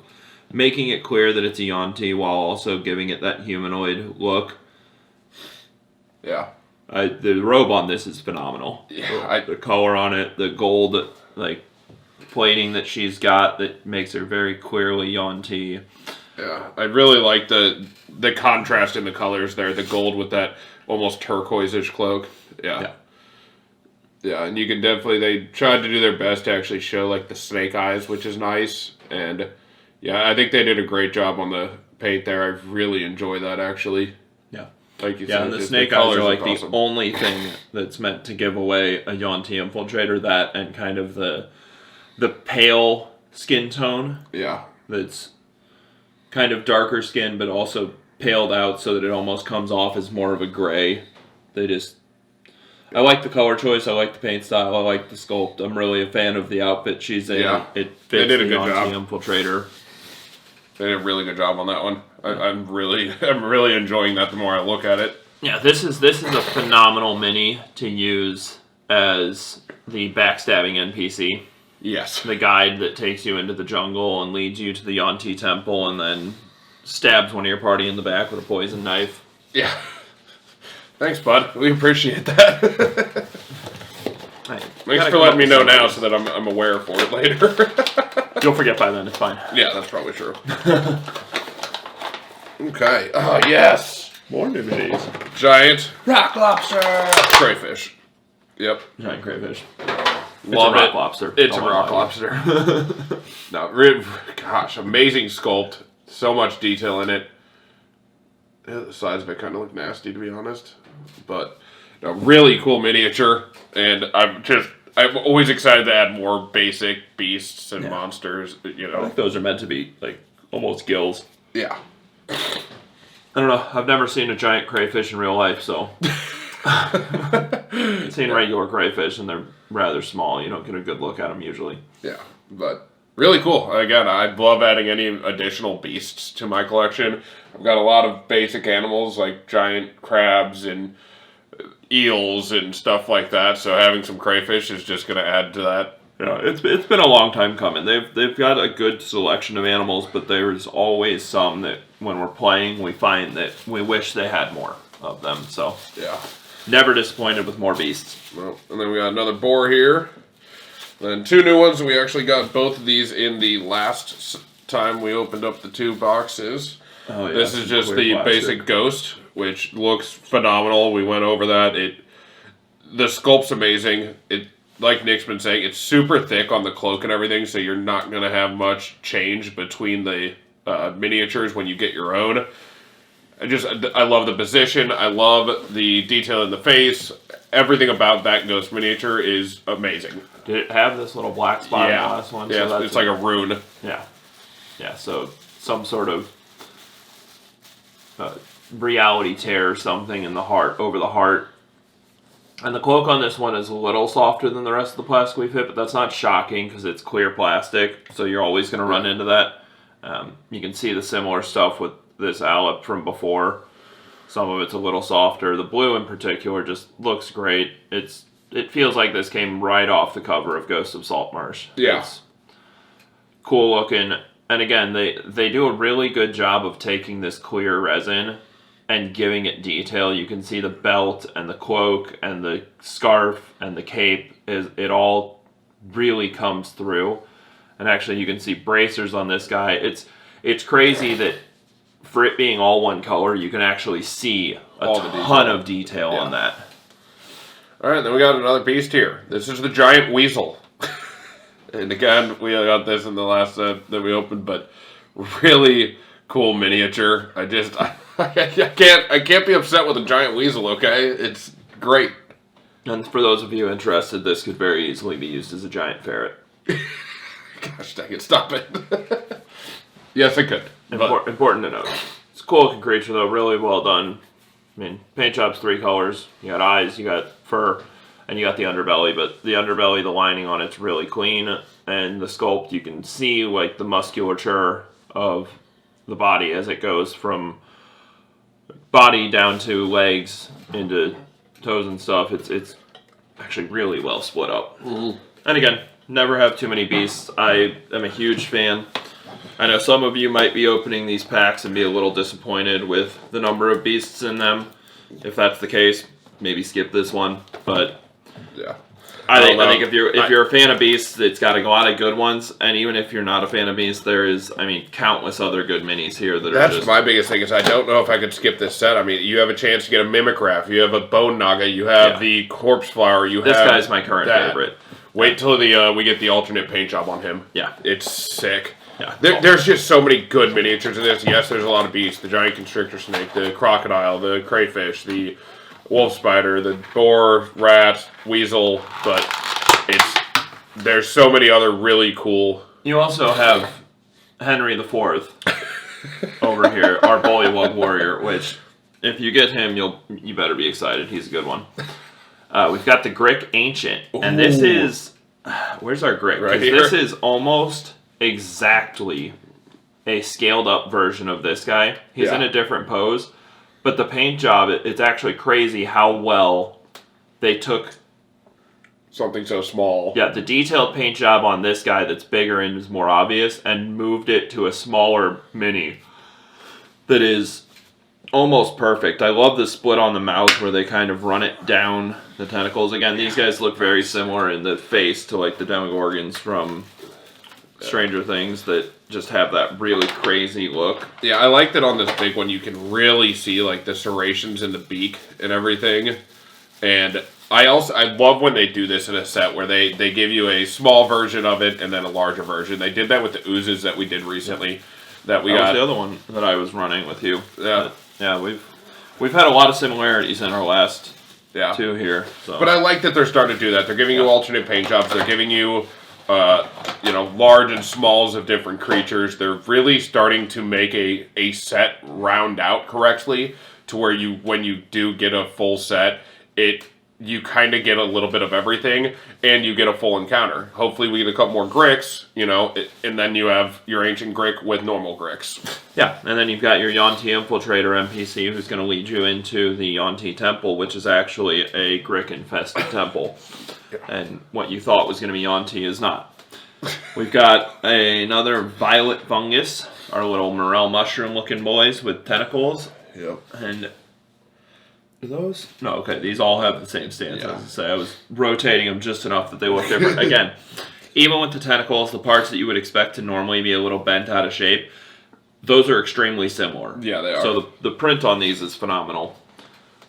making it clear that it's a Yuan-Ti while also giving it that humanoid look. Yeah. The robe on this is phenomenal. Yeah, the color on it, the gold plating that she's got that makes her very clearly Yuan-Ti. Yeah, I really like the contrast in the colors there. The gold with that almost turquoise-ish cloak. Yeah, and you can definitely, they tried to do their best to actually show like the snake eyes, which is nice. And yeah, I think they did a great job on the paint there. I really enjoy that actually. Yeah. Like you said, and the snake eyes are like awesome. the only thing that's meant to give away a Yuan-Ti Infiltrator. That and kind of the pale skin tone. Yeah. That's kind of darker skin, but also paled out so that it almost comes off as more of a gray. I like the color choice. I like the paint style. I like the sculpt. I'm really a fan of the outfit she's in. Yeah. It fits They did a the good Yuan-Ti job. Infiltrator. They did a really good job on that one. I'm really enjoying that the more I look at it. Yeah, this is a phenomenal mini to use as the backstabbing NPC. Yes. The guide that takes you into the jungle and leads you to the Yuan-Ti temple and then stabs one of your party in the back with a poison knife. Yeah. Thanks, bud. We appreciate that. Thanks for letting me know now so that I'm aware for it later. You'll forget by then, it's fine. Yeah, that's probably true. Okay. Oh, yes. More new minis. Giant Rock lobster! crayfish. Yep. Giant crayfish. Love it's a rock it. lobster. It's Oh a my rock God. lobster. Gosh, amazing sculpt. So much detail in it. Yeah, the sides of it kind of look nasty, to be honest. But really cool miniature. And I'm always excited to add more basic beasts and monsters. You I know. think those are meant to be like almost gills. Yeah. I don't know. I've never seen a giant crayfish in real life, so I've seen regular crayfish, and they're rather small. You don't get a good look at them usually. Yeah, but really cool. Again, I love adding any additional beasts to my collection. I've got a lot of basic animals like giant crabs and eels and stuff like that. So having some crayfish is just going to add to that. Yeah, it's been a long time coming. They've got a good selection of animals, but there's always some that when we're playing, we find that we wish they had more of them. So Yeah. never disappointed with more beasts. Well, and then we got another boar here. Then two new ones. We actually got both of these in the last time we opened up the two boxes. Oh, yeah, This is just clear the plastic. basic ghost, which looks phenomenal. We went over that. The sculpt's amazing. Like Nick's been saying, it's super thick on the cloak and everything, so you're not going to have much change between the miniatures when you get your own. I love the position. I love the detail in the face. Everything about that ghost miniature is amazing. Did it have this little black spot in the last one? Yeah, So it's like a rune. Yeah. Yeah, so some sort of reality tear or something in the heart, over the heart. And the cloak on this one is a little softer than the rest of the plastic we've hit, but that's not shocking because it's clear plastic, so you're always going to run into that. You can see the similar stuff with this Allip from before. Some of it's a little softer. The blue in particular just looks great. It feels like this came right off the cover of Ghost of Saltmarsh. Yeah. It's cool looking. And again, they do a really good job of taking this clear resin and giving it detail. You can see the belt and the cloak and the scarf and the cape. It all really comes through. And actually you can see bracers on this guy. It's crazy that for it being all one color, you can actually see a ton of detail on that. Alright, then we got another beast here. This is the Giant Weasel. And again, we got this in the last that we opened, but really cool miniature. I can't be upset with a giant weasel. Okay, it's great. And for those of you interested, this could very easily be used as a giant ferret. Gosh dang it! Stop it. Yes, it could. Important to note. It's a cool looking creature though, really well done. I mean, paint job's 3 colors. You got eyes, you got fur, and you got the underbelly. But the underbelly, the lining on it's really clean, and the sculpt, you can see like the musculature of the body as it goes from body down to legs into toes and stuff. It's actually really well split up. Mm-hmm. And again, never have too many beasts. I am a huge fan. I know some of you might be opening these packs and be a little disappointed with the number of beasts in them. If that's the case, maybe skip this one. But yeah, I think if you're a fan of beasts, it's got a lot of good ones. And even if you're not a fan of beasts, there is, I mean, countless other good minis here that are that's just... my biggest thing is I don't know if I could skip this set. I mean, you have a chance to get a Mimic Raft, you have a Bone Naga, you have the Corpse Flower, this guy's my current favorite. Wait till we get the alternate paint job on him. Yeah. It's sick. Yeah. There's just so many good miniatures in this. Yes, there's a lot of beasts. The giant constrictor snake, the crocodile, the crayfish, the wolf spider, the boar, rat, weasel, but there's so many other really cool... You also have Henry IV over here, our Bullywug Warrior, which, if you get him, you better be excited. He's a good one. We've got the Grick Ancient, and this is... Where's our Grick? Right here. This is almost exactly a scaled-up version of this guy. He's in a different pose, but the paint job, it's actually crazy how well they took... Something so small. Yeah, the detailed paint job on this guy that's bigger and is more obvious, and moved it to a smaller mini that is almost perfect. I love the split on the mouth where they kind of run it down the tentacles. Again, these guys look very similar in the face to like the Demogorgons from Stranger Things that just have that really crazy look. Yeah, I like that on this big one you can really see like the serrations in the beak and everything. And I love when they do this in a set where they give you a small version of it and then a larger version. They did that with the oozes that we did recently. That was the other one that I was running with you. Yeah. Yeah, we've had a lot of similarities in our last two here. So. But I like that they're starting to do that. They're giving you alternate paint jobs. They're giving you, large and smalls of different creatures. They're really starting to make a set round out correctly to where when you do get a full set, you kind of get a little bit of everything, and you get a full encounter. Hopefully we get a couple more Gricks, and then you have your Ancient Grick with normal Gricks. Yeah, and then you've got your Yuan-Ti Infiltrator NPC who's going to lead you into the Yuan-Ti Temple, which is actually a Grick-infested temple. Yeah. And what you thought was going to be Yuan-Ti is not. We've got another Violet Fungus, our little morel mushroom-looking boys with tentacles. Yep. And... those? No, okay. These all have the same stance. As I say, I was rotating them just enough that they look different. Again, even with the tentacles, the parts that you would expect to normally be a little bent out of shape, those are extremely similar. Yeah, they are. So the print on these is phenomenal.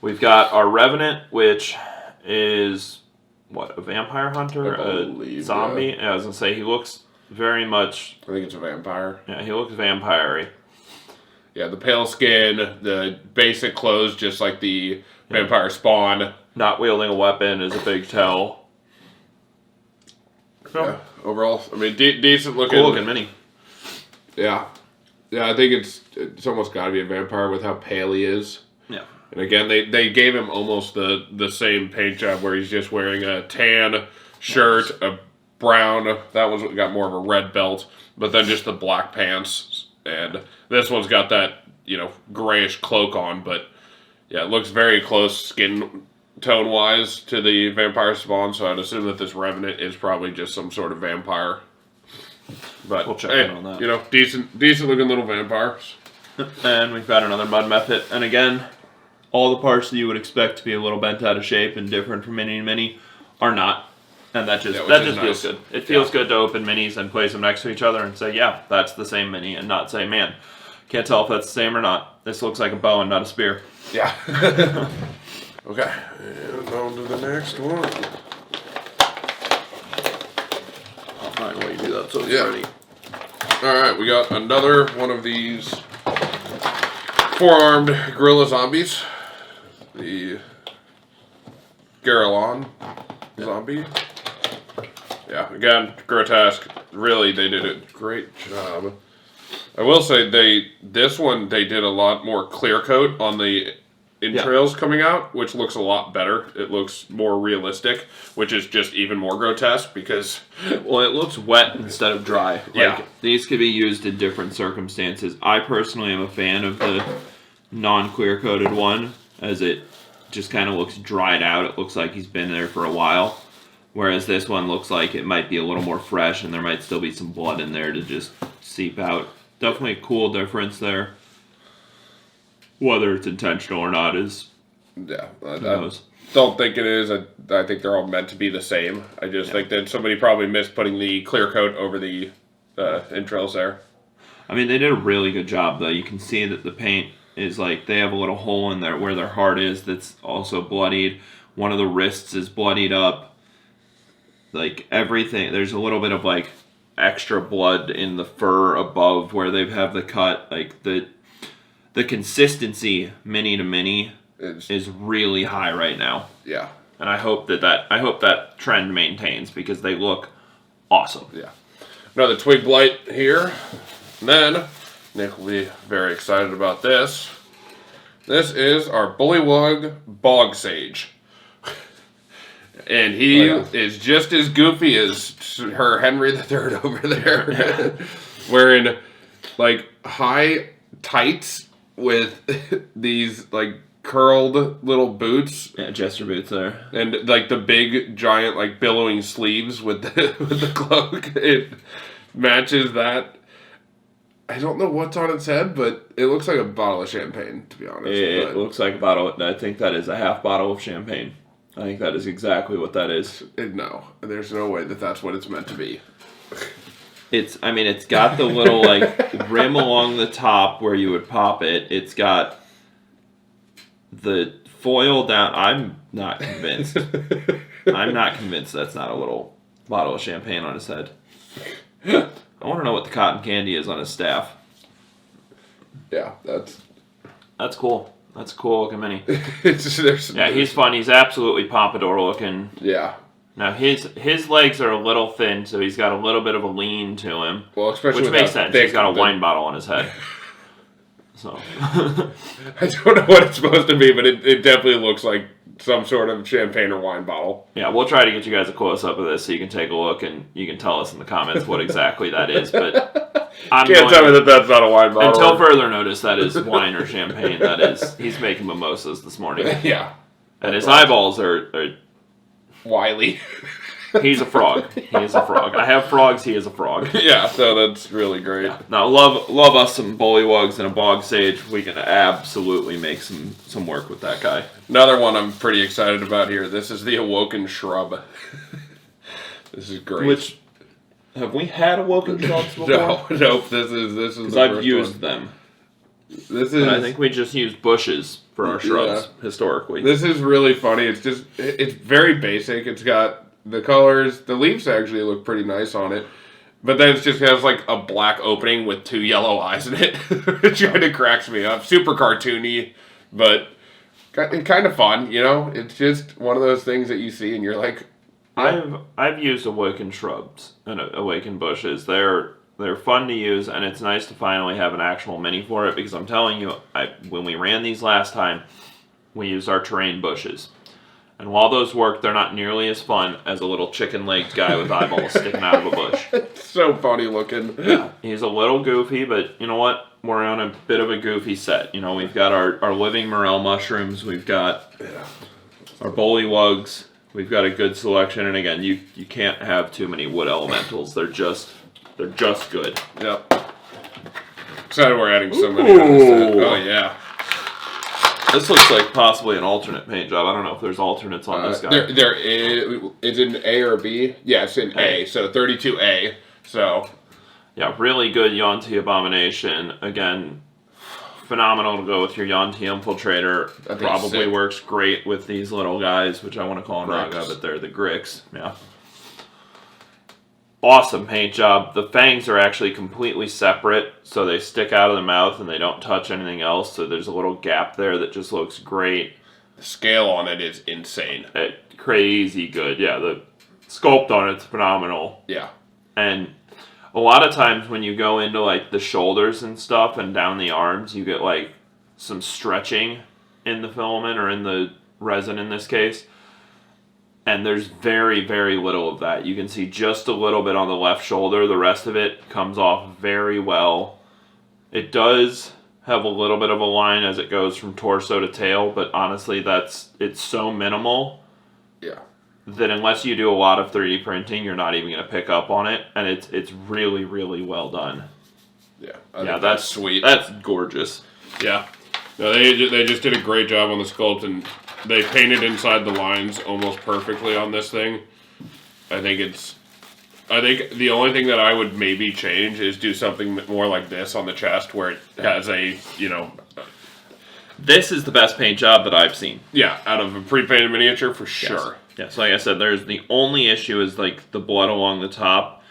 We've got our Revenant, which is a vampire hunter, a zombie. Yeah, I was gonna say he looks very much. I think it's a vampire. Yeah, he looks vampire-y. Yeah, the pale skin, the basic clothes, just like the vampire spawn. Not wielding a weapon is a big tell. Yeah, overall, I mean, decent looking. Cool looking mini. Yeah. Yeah, I think it's almost got to be a vampire with how pale he is. Yeah. And again, they gave him almost the same paint job where he's just wearing a tan shirt, a brown, that one's got more of a red belt, but then just the black pants. And this one's got that, grayish cloak on, but yeah, it looks very close skin tone-wise to the vampire spawn, so I'd assume that this Revenant is probably just some sort of vampire. But, we'll check in on that. Decent-looking little vampires. And we've got another Mud Mephit, and again, all the parts that you would expect to be a little bent out of shape and different from mini to mini are not. And that just feels good. It feels good to open minis and place them next to each other and say, yeah, that's the same mini, and not say, man, can't tell if that's the same or not. This looks like a bow and not a spear. Yeah. Okay, and on to the next one. I'll find a way to do that so it's ready. Alright, we got another one of these 4-armed gorilla zombies. The Girallon Zombie. Yeah, again, grotesque. Really, they did a great job. I will say this one they did a lot more clear coat on the entrails coming out, which looks a lot better. It looks more realistic, which is just even more grotesque because well, it looks wet instead of dry. Yeah, these could be used in different circumstances. I personally am a fan of the non-clear coated one, as it just kind of looks dried out. It looks like he's been there for a while. Whereas this one looks like it might be a little more fresh and there might still be some blood in there to just seep out. Definitely a cool difference there. Whether it's intentional or not is... Yeah, I don't think it is. I think they're all meant to be the same. I just think that somebody probably missed putting the clear coat over the entrails there. I mean, they did a really good job, though. You can see that the paint is like, they have a little hole in there where their heart is that's also bloodied. One of the wrists is bloodied up. Like, everything, there's a little bit of, like, extra blood in the fur above where they have the cut. Like, the consistency, mini to mini, is really high right now. Yeah. And I hope that trend maintains, because they look awesome. Yeah. Another Twig Blight here. And then, Nick will be very excited about this. This is our Bullywug Bog Sage. And he is just as goofy as her Henry III over there. Wearing, like, high tights with these, like, curled little boots. Yeah, jester boots there. And, like, the big, giant, like, billowing sleeves with the cloak. It matches that. I don't know what's on its head, but it looks like a bottle of champagne, to be honest. It looks like a bottle. I think that is a half bottle of champagne. I think that is exactly what that is. No, there's no way that that's what it's meant to be. It's got the little, like, rim along the top where you would pop it. It's got the foil down. I'm not convinced. I'm not convinced that's not a little bottle of champagne on his head. I want to know what the cotton candy is on his staff. Yeah, that's cool. That's a cool looking mini. Yeah, he's fun. He's absolutely pompadour looking. Yeah. Now his legs are a little thin, so he's got a little bit of a lean to him. Well, especially which makes sense. He's got a wine bottle on his head. So I don't know what it's supposed to be, but it definitely looks like some sort of champagne or wine bottle. Yeah, we'll try to get you guys a close up of this so you can take a look and you can tell us in the comments what exactly that is. But can't tell me that that's not a wine bottle. Until further notice, that is wine or champagne. That is, he's making mimosas this morning. Yeah, and his eyeballs are wily. He's a frog. He is a frog. I have frogs. He is a frog. Yeah, so that's really great. Yeah. Now, love us some Bullywugs and a Bog Sage. We can absolutely make some work with that guy. Another one I'm pretty excited about here. This is the Awakened Shrub. This is great. Which have we had Awakened Shrubs before? Nope. This is because I've used them. This is. But I think we just used bushes for our shrubs historically. This is really funny. It's very basic. It's got the colors. The leaves actually look pretty nice on it. But then it just has like a black opening with 2 yellow eyes in it. Which kind of cracks me up. Super cartoony, but kind of fun, you know? It's just one of those things that you see and you're like... Yeah. I've used Awakened Shrubs and Awakened Bushes. They're fun to use, and it's nice to finally have an actual mini for it, because I'm telling you, when we ran these last time, we used our terrain bushes. And while those work, they're not nearly as fun as a little chicken-legged guy with eyeballs sticking out of a bush. It's so funny looking. Yeah, he's a little goofy, but you know what? We're on a bit of a goofy set. You know, we've got our living morel mushrooms, we've got our bullywugs, we've got a good selection, and again, you can't have too many wood elementals. They're just good. Yep. Excited we're adding so many on this set. Oh yeah. This looks like possibly an alternate paint job. I don't know if there's alternates on this guy. There is. It's in A or B? Yeah, it's in A. So 32A. So. Yeah, really good Yaun-Ti Abomination. Again, phenomenal to go with your Yuan-Ti Infiltrator. Probably works great with these little guys, which I want to call Naga, but they're the Gricks. Yeah. awesome paint job. The fangs are actually completely separate, so they stick out of the mouth and they don't touch anything else. So there's a little gap there that just looks great. The scale on it is insane. Crazy good. Yeah, the sculpt on it's phenomenal. Yeah. And a lot of times when you go into like the shoulders and stuff and down the arms, you get like some stretching in the filament or in the resin in this case. And there's very, very little of that. You can see just a little bit on the left shoulder. The rest of it comes off very well. It does have a little bit of a line as it goes from torso to tail, but honestly, it's so minimal. Yeah. That unless you do a lot of 3D printing, you're not even going to pick up on it, and it's really, really well done. Yeah, I think that's sweet. That's gorgeous. Yeah, no, they just did a great job on the sculpt, and they painted inside the lines almost perfectly on this thing. I think the only thing that I would maybe change is do something more like this on the chest, where it has a, you know. This is the best paint job that I've seen. Yeah, out of a pre-painted miniature for sure. Yeah, so like I said, there's the only issue is like the blood along the top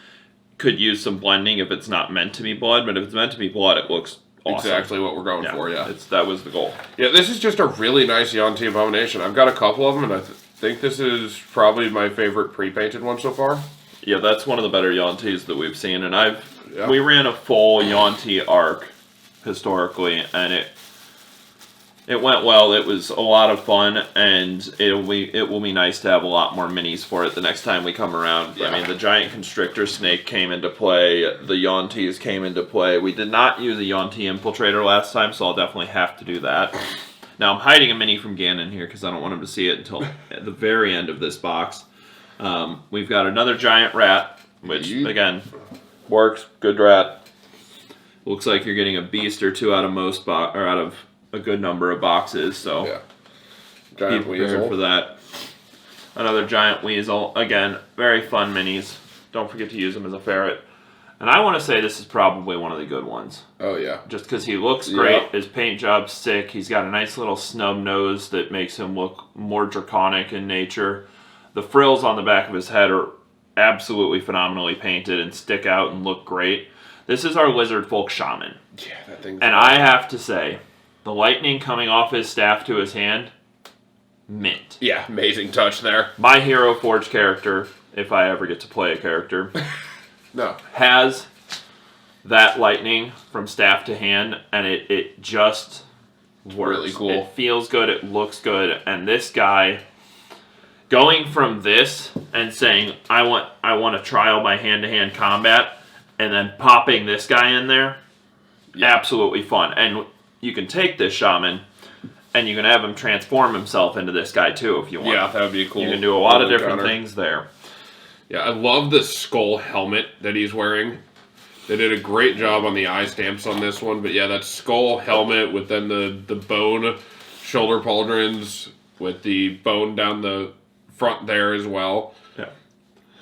could use some blending if it's not meant to be blood, but if it's meant to be blood, it looks awesome. Exactly what we're going for, yeah. That was the goal. Yeah, this is just a really nice Yuan-Ti Abomination. I've got a couple of them, and I think this is probably my favorite pre-painted one so far. Yeah, that's one of the better Yuan-Tis that we've seen, and we ran a full Yuan-Ti arc historically, and it went well. It was a lot of fun, and it will be nice to have a lot more minis for it the next time we come around. Yeah. I mean, the Giant Constrictor Snake came into play. The Yuan-Tis came into play. We did not use a Yuan-Ti Infiltrator last time, so I'll definitely have to do that. Now, I'm hiding a mini from Ganon here because I don't want him to see it until at the very end of this box. We've got another giant rat, which, again, works. Good rat. Looks like you're getting a beast or two out of out of a good number of boxes, so yeah. Giant Weasel for that. Another Giant Weasel. Again, very fun minis. Don't forget to use them as a ferret. And I want to say this is probably one of the good ones. Oh, yeah. Just because he looks great. His paint job's sick. He's got a nice little snub nose that makes him look more draconic in nature. The frills on the back of his head are absolutely phenomenally painted and stick out and look great. This is our Lizardfolk Shaman. Yeah, that thing's And I have to say, the lightning coming off his staff to his hand, mint. Yeah, amazing touch there. My Hero Forge character, if I ever get to play a character, has that lightning from staff to hand, and it just works. Really cool. It feels good, it looks good, and this guy, going from this and saying, I want a trial by hand-to-hand combat, and then popping this guy in there, absolutely fun. And you can take this shaman and you can have him transform himself into this guy too if you want. Yeah, that would be cool. You can do a lot of different things there. Yeah, I love the skull helmet that he's wearing. They did a great job on the eye stamps on this one, but yeah, that skull helmet with then the bone shoulder pauldrons with the bone down the front there as well.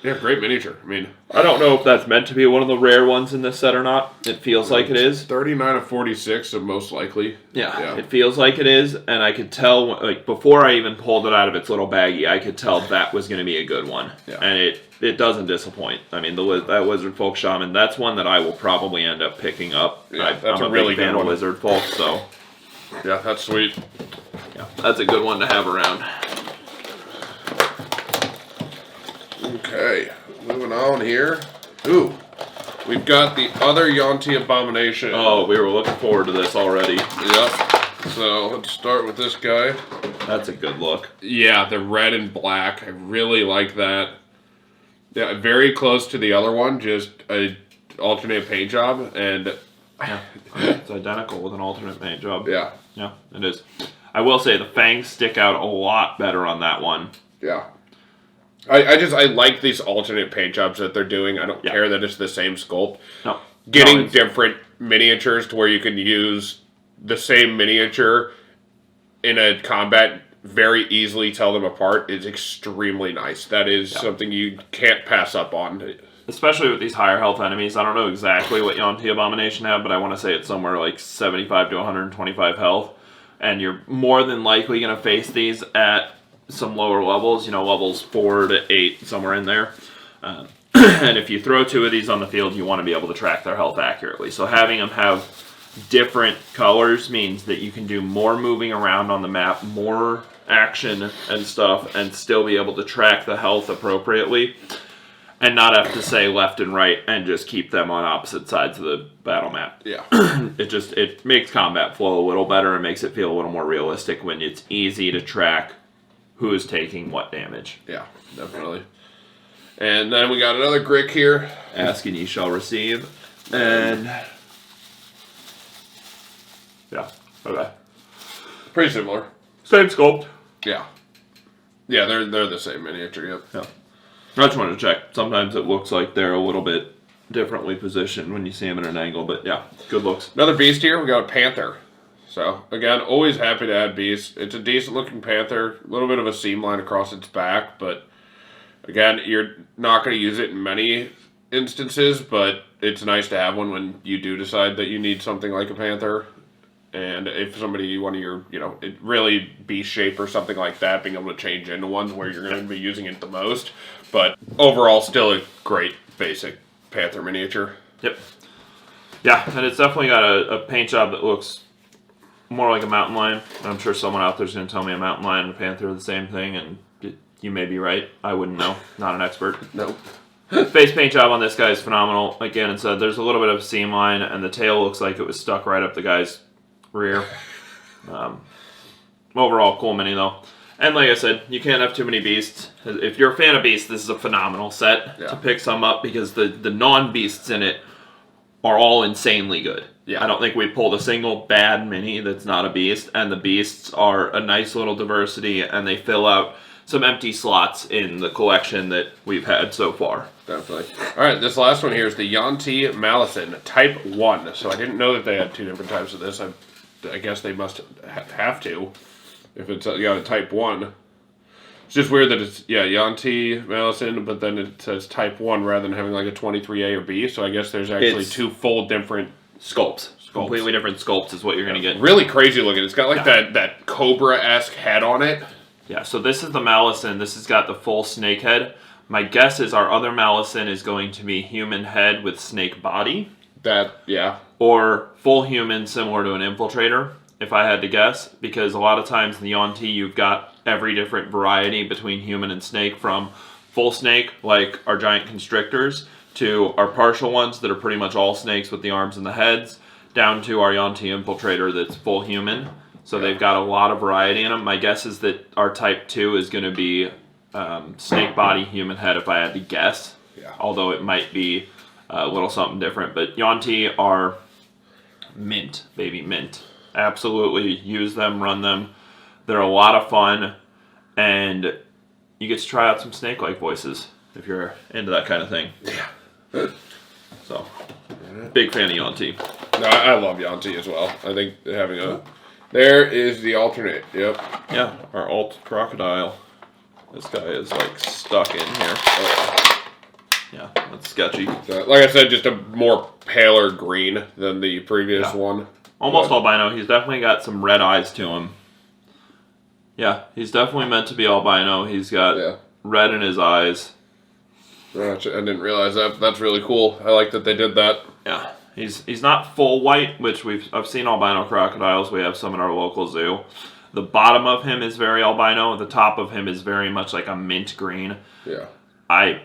Yeah, great miniature. I mean, I don't know if that's meant to be one of the rare ones in this set or not. It feels like it is. 39 of 46, so most likely. Yeah, it feels like it is, and I could tell, like, before I even pulled it out of its little baggie, I could tell that was going to be a good one. Yeah. And it doesn't disappoint. I mean, that Lizardfolk Shaman, that's one that I will probably end up picking up. Yeah, I'm a really big fan of Lizardfolk, so. Yeah, that's sweet. Yeah, that's a good one to have around. Okay, moving on here. Ooh, we've got the other Yuan-Ti Abomination. Oh, we were looking forward to this already. Yep. So let's start with this guy. That's a good look. Yeah, the red and black. I really like that. Yeah, very close to the other one, just a alternate paint job, and yeah, it's identical with an alternate paint job. Yeah. Yeah, it is. I will say the fangs stick out a lot better on that one. Yeah. I like these alternate paint jobs that they're doing. I don't care that it's the same sculpt. No. Getting different miniatures to where you can use the same miniature in a combat, very easily tell them apart, is extremely nice. That is something you can't pass up on. Especially with these higher health enemies. I don't know exactly what Yuan-Ti Abomination have, but I want to say it's somewhere like 75 to 125 health. And you're more than likely going to face these at some lower levels, you know, levels 4 to 8, somewhere in there. And if you throw 2 of these on the field, you want to be able to track their health accurately. So having them have different colors means that you can do more moving around on the map, more action and stuff, and still be able to track the health appropriately, and not have to say left and right and just keep them on opposite sides of the battle map. Yeah. It makes combat flow a little better and makes it feel a little more realistic when it's easy to track who is taking what damage. Yeah, definitely. And then we got another Grick here. Ask and ye shall receive. And yeah, okay. Pretty similar. Same sculpt. Yeah. Yeah, they're the same miniature, yep. Yeah. I just wanted to check. Sometimes it looks like they're a little bit differently positioned when you see them at an angle, but yeah, good looks. Another beast here, we got a panther. So, again, always happy to add beasts. It's a decent looking panther, a little bit of a seam line across its back, but again, you're not going to use it in many instances, but it's nice to have one when you do decide that you need something like a panther. And if somebody, one of your, it really beast shape or something like that, being able to change into ones where you're going to be using it the most. But overall, still a great basic panther miniature. Yep. Yeah, and it's definitely got a paint job that looks more like a mountain lion. I'm sure someone out there's going to tell me a mountain lion and a panther are the same thing, and you may be right. I wouldn't know. Not an expert. Nope. Face paint job on this guy is phenomenal. Again, it's there's a little bit of a seam line, and the tail looks like it was stuck right up the guy's rear. Overall, cool mini though. And like I said, you can't have too many beasts. If you're a fan of beasts, this is a phenomenal set to pick some up because the non-beasts in it are all insanely good. Yeah. I don't think we pulled a single bad mini that's not a beast, and the beasts are a nice little diversity, and they fill out some empty slots in the collection that we've had so far. Definitely. All right, this last one here is the Yuan-Ti Abomination, Type 1. So I didn't know that they had 2 different types of this. I guess they must have to if it's got a Type 1. It's just weird that it's, Yuan-Ti Abomination, but then it says Type 1 rather than having like a 23A or B. So I guess there's actually 2 full different sculpts. Completely different sculpts is what you're going to get. Really crazy looking. It's got like that Cobra-esque head on it. Yeah, so this is the Malison. This has got the full snake head. My guess is our other Malison is going to be human head with snake body. Or full human similar to an Infiltrator, if I had to guess. Because a lot of times in the Yuan-Ti, you've got every different variety between human and snake, from full snake, like our giant constrictors, to our partial ones that are pretty much all snakes with the arms and the heads, down to our Yuan-Ti Infiltrator that's full human. So they've got a lot of variety in them. My guess is that our Type 2 is going to be snake body, human head, if I had to guess. Yeah. Although it might be a little something different. But Yuan-Ti are mint, baby, mint. Absolutely use them, run them. They're a lot of fun. And you get to try out some snake-like voices if you're into that kind of thing. Yeah. So, big fan of Yuan-Ti. No, I love Yuan-Ti as well. I think having a... There is the alternate, yep. Yeah, our alt Crocodile. This guy is like stuck in here. Yeah, that's sketchy. So, like I said, just a more paler green than the previous one. Almost albino. He's definitely got some red eyes to him. Yeah, he's definitely meant to be albino. He's got red in his eyes. I didn't realize that. That's really cool. I like that they did that. Yeah. He's not full white, which I've seen albino crocodiles. We have some in our local zoo. The bottom of him is very albino. The top of him is very much like a mint green. Yeah. I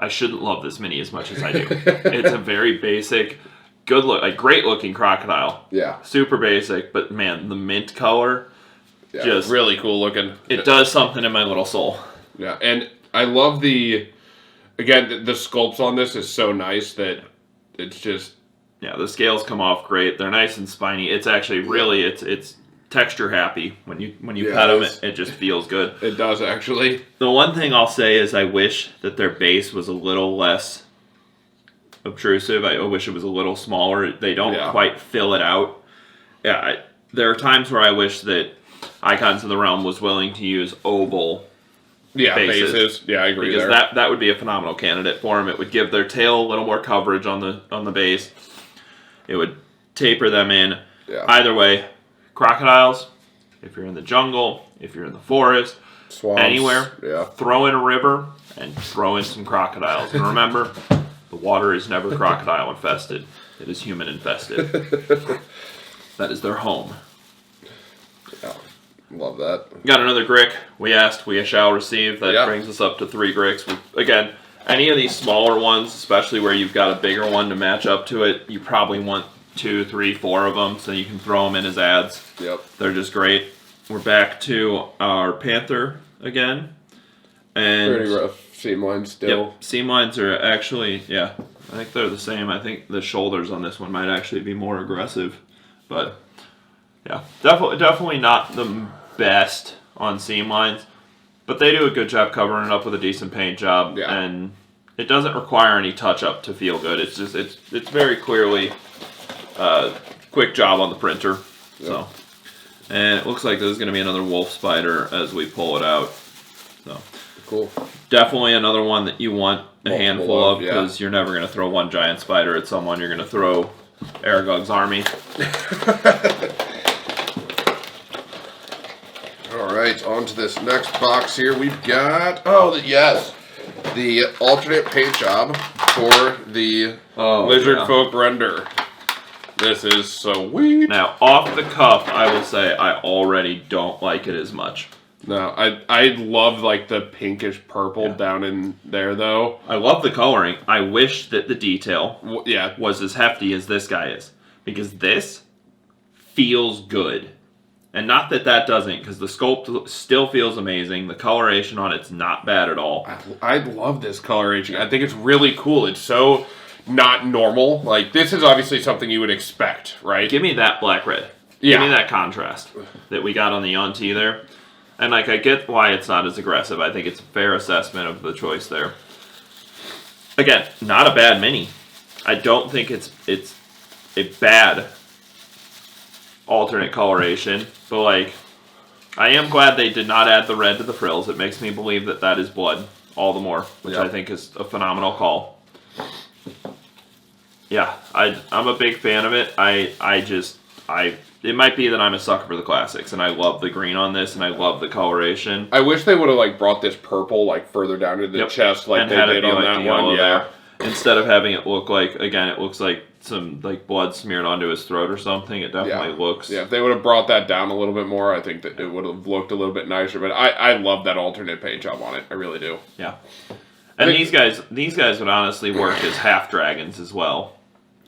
shouldn't love this mini as much as I do. It's a very basic, great looking crocodile. Yeah. Super basic, but man, the mint color, just really cool looking. It does something in my little soul. Yeah, and I love the sculpts on this is so nice that it's just... Yeah, the scales come off great. They're nice and spiny. It's actually really, it's texture happy. When you pet them, it just feels good. It does, actually. The one thing I'll say is I wish that their base was a little less obtrusive. I wish it was a little smaller. They don't quite fill it out. Yeah, there are times where I wish that Icons of the Realm was willing to use oval bases. Yeah, I agree. Because that would be a phenomenal candidate for them. It would give their tail a little more coverage on the base. It would taper them in. Yeah. Either way, crocodiles, if you're in the jungle, if you're in the forest, Swamps. Anywhere. Yeah. Throw in a river and throw in some crocodiles. And remember, the water is never crocodile infested. It is human infested. That is their home. Yeah. Love that. Got another Grick. We asked, we shall receive. That brings us up to 3 Gricks. Again, any of these smaller ones, especially where you've got a bigger one to match up to it, you probably want 2, 3, 4 of them so you can throw them in as ads. Yep. They're just great. We're back to our Panther again. And pretty rough seam lines still. Yep. Seam lines are actually, I think they're the same. I think the shoulders on this one might actually be more aggressive. But, yeah, definitely not the best on seam lines, but they do a good job covering it up with a decent paint job, and it doesn't require any touch up to feel good. It's just it's very clearly quick job on the printer. So, and it looks like there's going to be another wolf spider as we pull it out. So cool. Definitely another one that you want a handful of, because you're never going to throw one giant spider at someone. You're going to throw Aragog's army. Alright, on to this next box here. We've got, the alternate paint job for the Lizardfolk Render. This is sweet. Now, off the cuff, I will say I already don't like it as much. No, I love like the pinkish purple down in there though. I love the coloring. I wish that the detail was as hefty as this guy is. Because this feels good. And not that doesn't, because the sculpt still feels amazing. The coloration on it's not bad at all. I love this coloration. I think it's really cool. It's so not normal. Like, this is obviously something you would expect, right? Give me that black-red. Give me that contrast that we got on the Yuan-Ti there. And, like, I get why it's not as aggressive. I think it's a fair assessment of the choice there. Again, not a bad mini. I don't think it's a bad alternate coloration, but like, I am glad they did not add the red to the frills. It makes me believe that is blood all the more, which I think is a phenomenal call. Yeah, I'm a big fan of it. It might be that I'm a sucker for the classics, and I love the green on this, and I love the coloration. I wish they would have like brought this purple like further down to the chest, like and they did on that one. There. Instead of having it look like, again, it looks like some like blood smeared onto his throat or something. It definitely looks. Yeah, if they would have brought that down a little bit more, I think that it would have looked a little bit nicer. But I love that alternate paint job on it. I really do. Yeah. And these guys would honestly work as half dragons as well.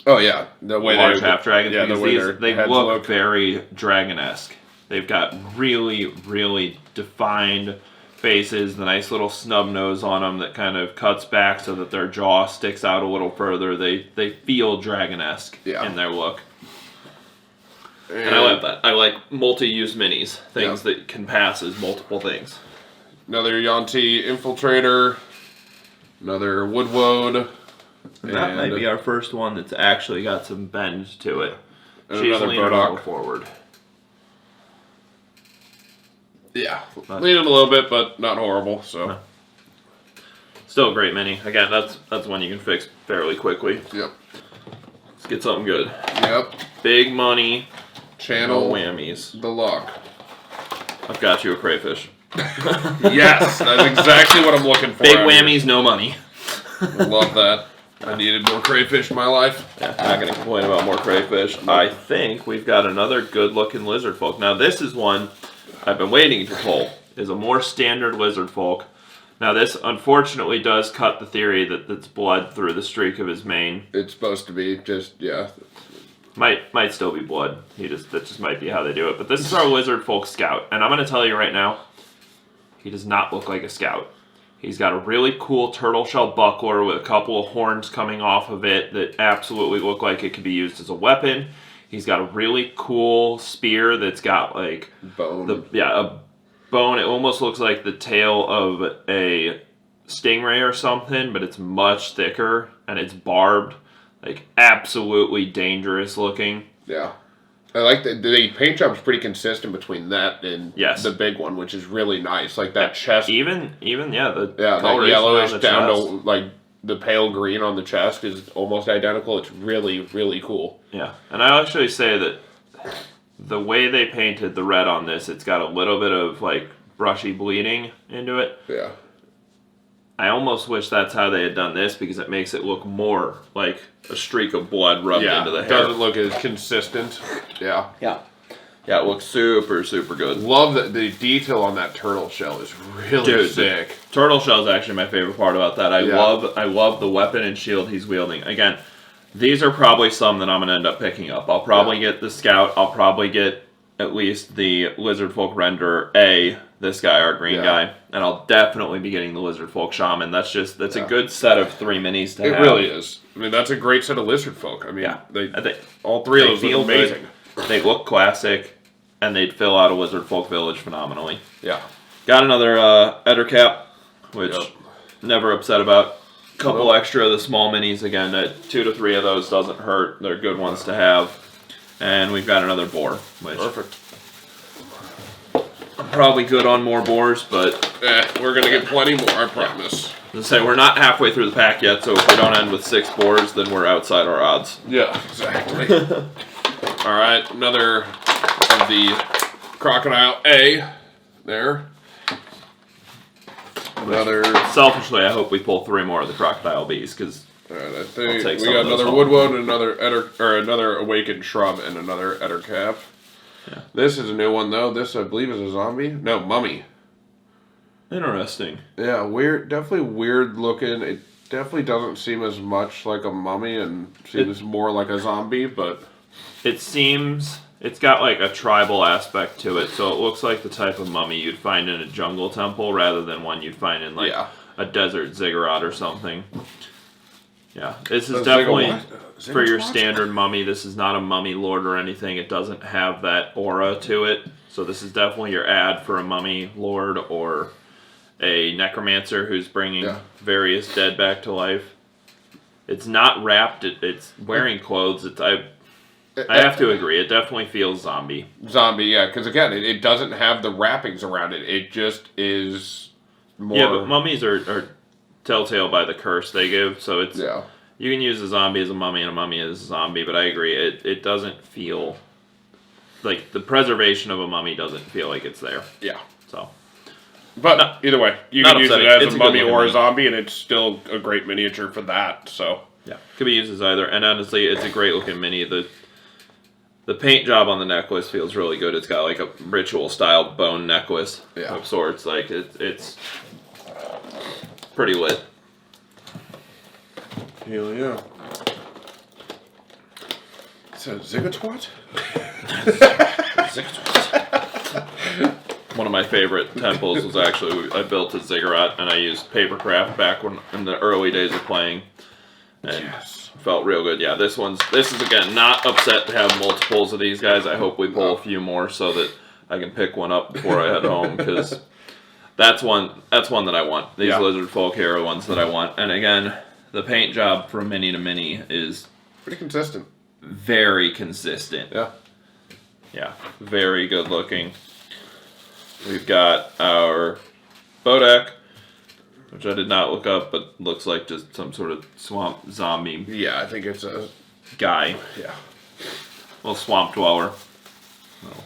Oh yeah, the way large half dragons. Yeah, because they look very dragon-esque. They've got really, really defined faces, the nice little snub nose on them that kind of cuts back so that their jaw sticks out a little further. They feel dragon-esque in their look. And I like that. I like multi-use minis, things that can pass as multiple things. Another Yuan-Ti Infiltrator, another Wood Woad. And that might be our first one that's actually got some bend to it. And She's another leaning a Bodak little forward. Yeah, leaning a little bit, but not horrible. So, still a great mini. Again, that's one you can fix fairly quickly. Yep. Let's get something good. Yep. Big money. Channel no whammies. The luck. I've got you a crayfish. Yes, that's exactly what I'm looking for. Big whammies, no money. Love that. I needed more crayfish in my life. Yeah, not going to complain about more crayfish. I think we've got another good-looking Lizardfolk. Now, this is one I've been waiting to pull. Is a more standard Lizardfolk. Now, this unfortunately does cut the theory that it's blood through the streak of his mane. It's supposed to be just Might still be blood. That just might be how they do it. But this is our Lizardfolk Scout, and I'm going to tell you right now, he does not look like a Scout. He's got a really cool turtle shell buckler with a couple of horns coming off of it that absolutely look like it could be used as a weapon. He's got a really cool spear that's got like bone. A bone. It almost looks like the tail of a stingray or something, but it's much thicker and it's barbed. Like absolutely dangerous looking. Yeah. I like the paint job's pretty consistent between that and the big one, which is really nice. Like that chest, even that yellowish down to like the pale green on the chest is almost identical. It's really, really cool. Yeah, and I actually say that the way they painted the red on this, it's got a little bit of like brushy bleeding into it. Yeah. I almost wish that's how they had done this because it makes it look more like a streak of blood rubbed into the hair. It doesn't look as consistent. Yeah. Yeah. Yeah, it looks super, super good. Love that the detail on that turtle shell is really sick. Turtle shell is actually my favorite part about that. I love the weapon and shield he's wielding. Again, these are probably some that I'm going to end up picking up. I'll probably get the Scout. I'll probably get at least the Lizardfolk Render A, this guy, our green guy. And I'll definitely be getting the Lizardfolk Shaman. That's a good set of 3 minis to have. It really is. I mean, that's a great set of Lizardfolk. I mean, I think all 3 of those feel amazing. Good. They look classic, and they'd fill out a Lizardfolk village phenomenally. Yeah. Got another Ettercap, which never upset about. Couple extra of the small minis again. 2 to 3 of those doesn't hurt. They're good ones to have. And we've got another boar. Which perfect. I'm probably good on more boars, but we're gonna get plenty more. I promise. As I say, we're not halfway through the pack yet, so if we don't end with 6 boars, then we're outside our odds. Yeah, exactly. All right, another of the Crocodile A there. Another. Selfishly, I hope we pull 3 more of the Crocodile Bs because. All right, I think we got another Wood Woad and another Awakened Shrub and another Ettercap. Yeah. This is a new one though. This I believe is a zombie. No, mummy. Interesting. Yeah, weird. Definitely weird looking. It definitely doesn't seem as much like a mummy and seems more like a zombie, but. It seems it's got like a tribal aspect to it, so it looks like the type of mummy you'd find in a jungle temple rather than one you'd find in like a desert ziggurat or something. Yeah, this is definitely for your standard mummy. This is not a mummy lord or anything. It doesn't have that aura to it, so this is definitely your ad for a mummy lord or a necromancer who's bringing various dead back to life. It's not wrapped. It's wearing clothes. I have to agree. It definitely feels zombie. Zombie, yeah. Because again, it doesn't have the wrappings around it. It just is more. Yeah, but mummies are telltale by the curse they give. So it's you can use a zombie as a mummy and a mummy as a zombie. But I agree. It doesn't feel like the preservation of a mummy doesn't feel like it's there. Yeah. So. But either way, you can use it as a mummy or a zombie, and it's still a great miniature for that. So yeah, could be used as either. And honestly, it's a great looking mini. The paint job on the necklace feels really good. It's got like a ritual-style bone necklace of sorts. Like it's pretty lit. Hell yeah! Is that a Ziggotwat? One of my favorite temples was actually I built a ziggurat and I used papercraft back in the early days of playing, and felt real good. Yeah, this is again not upset to have multiples of these guys. I hope we pull a few more so that I can pick one up before I head home because that's one that I want. These Lizardfolk here are ones that I want. And again, the paint job from mini to mini is pretty consistent. Very consistent. Yeah. Yeah, very good looking. We've got our Bodak, which I did not look up, but looks like just some sort of swamp zombie. Yeah, I think it's a guy. Yeah. Well, swamp dweller. Well,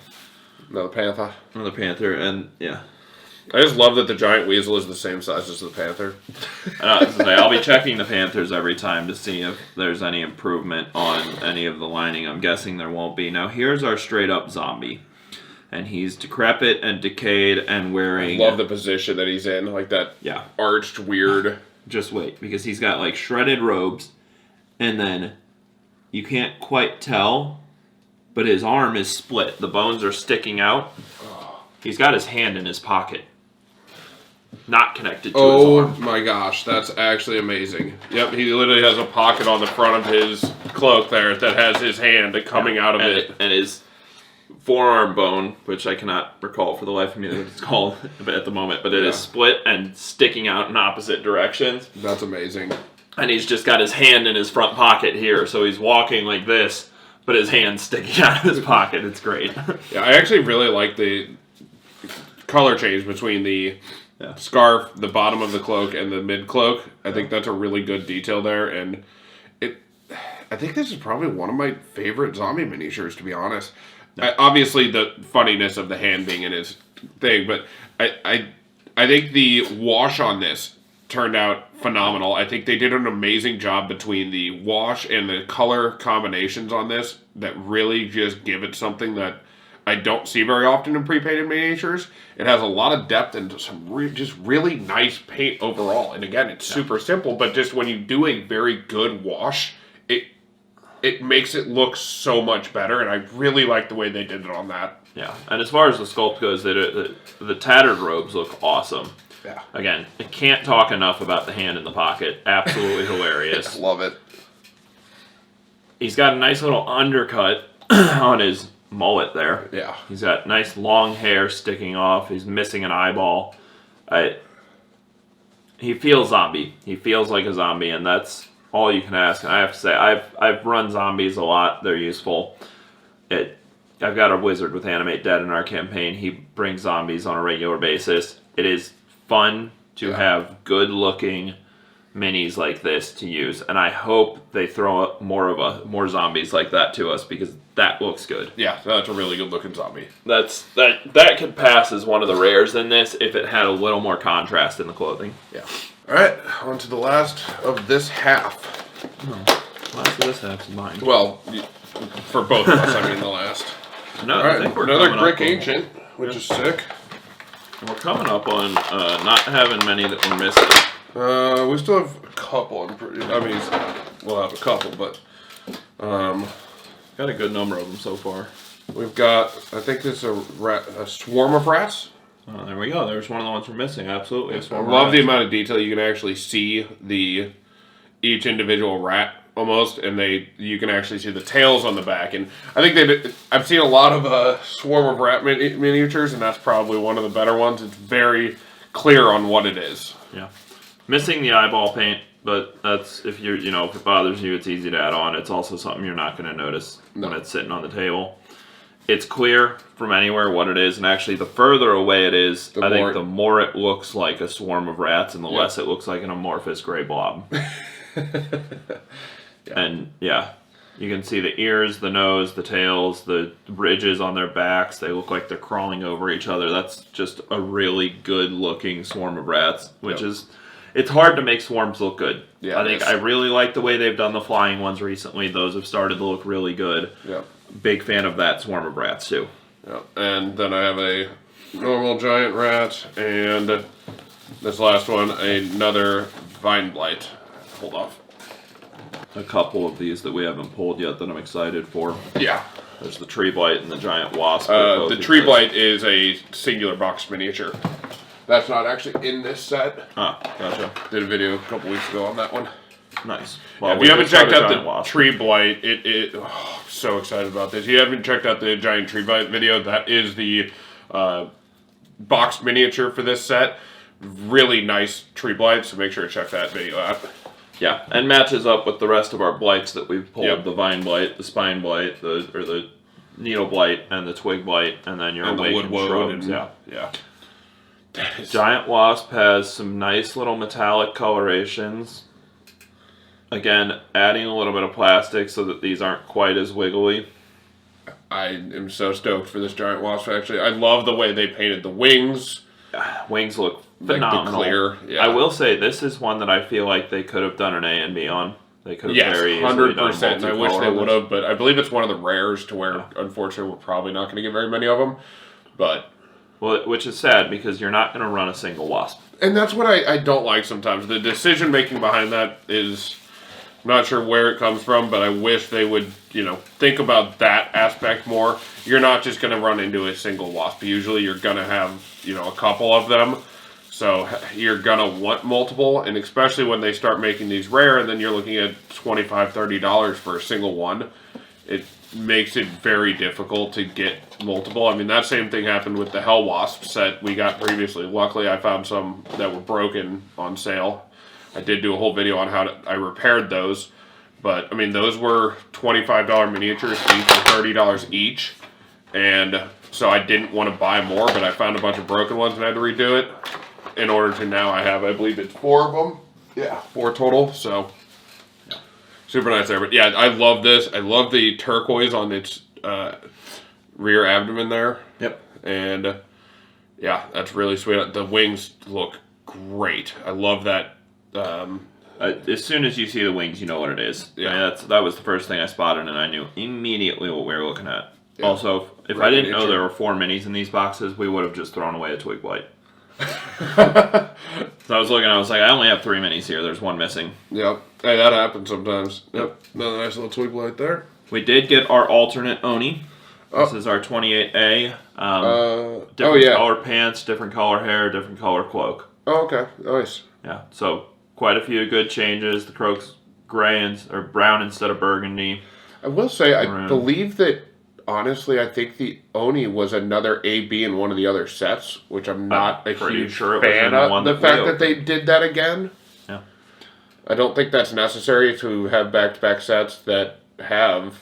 another panther. Another panther, and yeah. I just love that the Giant Weasel is the same size as the panther. I'll be checking the panthers every time to see if there's any improvement on any of the lining. I'm guessing there won't be. Now, here's our straight-up zombie. And he's decrepit and decayed and wearing... I love the position that he's in. Like that arched, weird... Just wait, because he's got like shredded robes. And then you can't quite tell, but his arm is split. The bones are sticking out. He's got his hand in his pocket. Not connected to his arm. Oh my gosh, that's actually amazing. Yep, he literally has a pocket on the front of his cloak there that has his hand coming out of it. And his forearm bone, which I cannot recall for the life of me what it's called at the moment, but it is split and sticking out in opposite directions. That's amazing. And he's just got his hand in his front pocket here, so he's walking like this, but his hand's sticking out of his pocket. It's great. Yeah, I actually really like the color change between the scarf, the bottom of the cloak, and the mid cloak. I think that's a really good detail there, and I think this is probably one of my favorite zombie miniatures, to be honest. Obviously, the funniness of the hand being in his thing, but I think the wash on this turned out phenomenal. I think they did an amazing job between the wash and the color combinations on this that really just give it something that I don't see very often in pre-painted miniatures. It has a lot of depth and some just really nice paint overall. And again, it's super simple, but just when you do a very good wash, it makes it look so much better. And I really like the way they did it on that. Yeah, and as far as the sculpt goes, the tattered robes look awesome. Yeah. Again, I can't talk enough about the hand in the pocket. Absolutely hilarious. Love it. He's got a nice little undercut on his mullet there. Yeah. He's got nice long hair sticking off. He's missing an eyeball. He feels zombie. He feels like a zombie, and that's all you can ask. And I have to say, I've run zombies a lot. They're useful. I've got a wizard with Animate Dead in our campaign. He brings zombies on a regular basis. It is fun to have good-looking minis like this to use, and I hope they throw up more zombies like that to us because that looks good. Yeah, that's a really good-looking zombie. That could pass as one of the rares in this if it had a little more contrast in the clothing. Yeah. All right, on to the last of this half. Last of this half is mine. Well, for both of us, I mean the last. No, All I right, think we're another coming up Grick Ancient, which is sick. We're coming up on not having many that we're missing. We still have a couple. We'll have a couple, but got a good number of them so far. we've got, I think this is a swarm of rats. Oh, there we go. There's one of the ones we're missing. Absolutely. I love the amount of detail you can actually see each individual rat almost, and you can actually see the tails on the back. And I think I've seen a lot of swarm of rat miniatures, and that's probably one of the better ones. It's very clear on what it is. Yeah, missing the eyeball paint, but that's if it bothers you, it's easy to add on. It's also something you're not going to notice when it's sitting on the table. It's clear from anywhere what it is, and actually the further away it is, I think the more it looks like a swarm of rats, and the less it looks like an amorphous gray blob. And yeah, you can see the ears, the nose, the tails, the ridges on their backs. They look like they're crawling over each other. That's just a really good looking swarm of rats, which is, it's hard to make swarms look good. Yeah, I really like the way they've done the flying ones recently. Those have started to look really good. Yeah. Big fan of that swarm of rats too. Yeah. And then I have a normal giant rat, and this last one, another Vine Blight. Hold off. A couple of these that we haven't pulled yet that I'm excited for. Yeah. There's the Tree Blight and the Giant Wasp. The Tree Blight is a singular box miniature. That's not actually in this set. Ah, gotcha. Did a video a couple weeks ago on that one. Nice. Well, if you haven't checked out the Tree Blight, I'm so excited about this. If you haven't checked out the Giant Tree Blight video, that is the boxed miniature for this set. Really nice Tree Blight, so make sure to check that video out. Yeah, and matches up with the rest of our blights that we've pulled. Yep. The Vine Blight, the Spine Blight, the Needle Blight, and the Twig Blight, and then your Awakened Shrubs. Yeah. Giant Wasp has some nice little metallic colorations. Again, adding a little bit of plastic so that these aren't quite as wiggly. I am so stoked for this Giant Wasp, actually. I love the way they painted the wings. Wings look phenomenal. Clear, yeah. I will say this is one that I feel like they could have done an A and B on. They could have very easily done 100%. I wish they would have, but I believe it's one of the rares to where, unfortunately, we're probably not going to get very many of them. But which is sad because you're not going to run a single wasp. And that's what I don't like sometimes. The decision making behind that is, I'm not sure where it comes from, but I wish they would, think about that aspect more. You're not just going to run into a single wasp. Usually you're going to have, a couple of them. So you're going to want multiple, and especially when they start making these rare, and then you're looking at $25, $30 for a single one, it makes it very difficult to get multiple. I mean, that same thing happened with the Hell Wasp set we got previously. Luckily, I found some that were broken on sale. I did do a whole video on how I repaired those. But, I mean, those were $25 miniatures each or $30 each. And so I didn't want to buy more, but I found a bunch of broken ones and I had to redo it. In order to now I have, I believe it's 4 of them. Yeah, 4 total. So, super nice there. But yeah, I love this. I love the turquoise on its rear abdomen there. Yep. And Yeah, that's really sweet. The wings look great. I love that. As soon as you see the wings, you know what it is. Yeah. I mean, that was the first thing I spotted, and I knew immediately what we were looking at. Yeah. Also, if I didn't know there were 4 minis in these boxes, we would have just thrown away a Twig Blight. So I was looking, I was like, I only have 3 minis here. There's 1 missing. Yep. Hey, that happens sometimes. Yep. Another nice little Twig Blight there. We did get our alternate Oni. This Oh. is our 28A. Different color pants, different color hair, different color cloak. Oh, okay. Nice. Yeah, so quite a few good changes. The Croak's gray or brown instead of burgundy. I will say, I Maroon. believe that, honestly, I think the Oni was another AB in one of the other sets, which I'm not a pretty huge sure it was fan in the of. one The that fact we that they did that again. Yeah. I don't think that's necessary to have back-to-back sets that have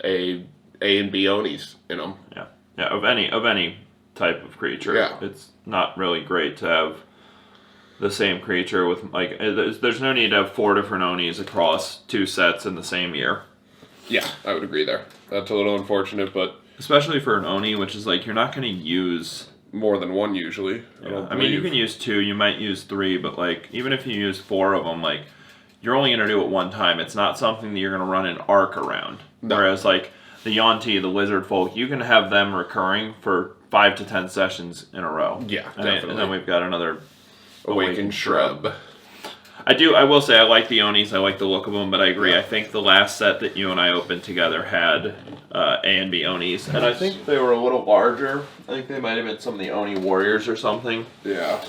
A and B Onis in them. Yeah, yeah. Of any type of creature, Yeah. It's not really great to have the same creature with like. There's no need to have 4 different Onis across 2 sets in the same year. Yeah, I would agree there. That's a little unfortunate, but Especially for an Oni, which is like you're not going to use. more than one usually. I mean, you can use 2, you might use 3, but like even if you use 4 of them, like you're only going to do it one time. It's not something that you're going to run an arc around. No. Whereas like the Yaun-Ti, the Lizardfolk, you can have them recurring for 5 to 10 sessions in a row. Yeah, and definitely. And then we've got another Awakened Shrub. I will say I like the Onis, I like the look of them, but I agree. I think the last set that you and I opened together had A and B Onis, and I think they were a little larger. I think they might have been some of the Oni Warriors or something. Yeah.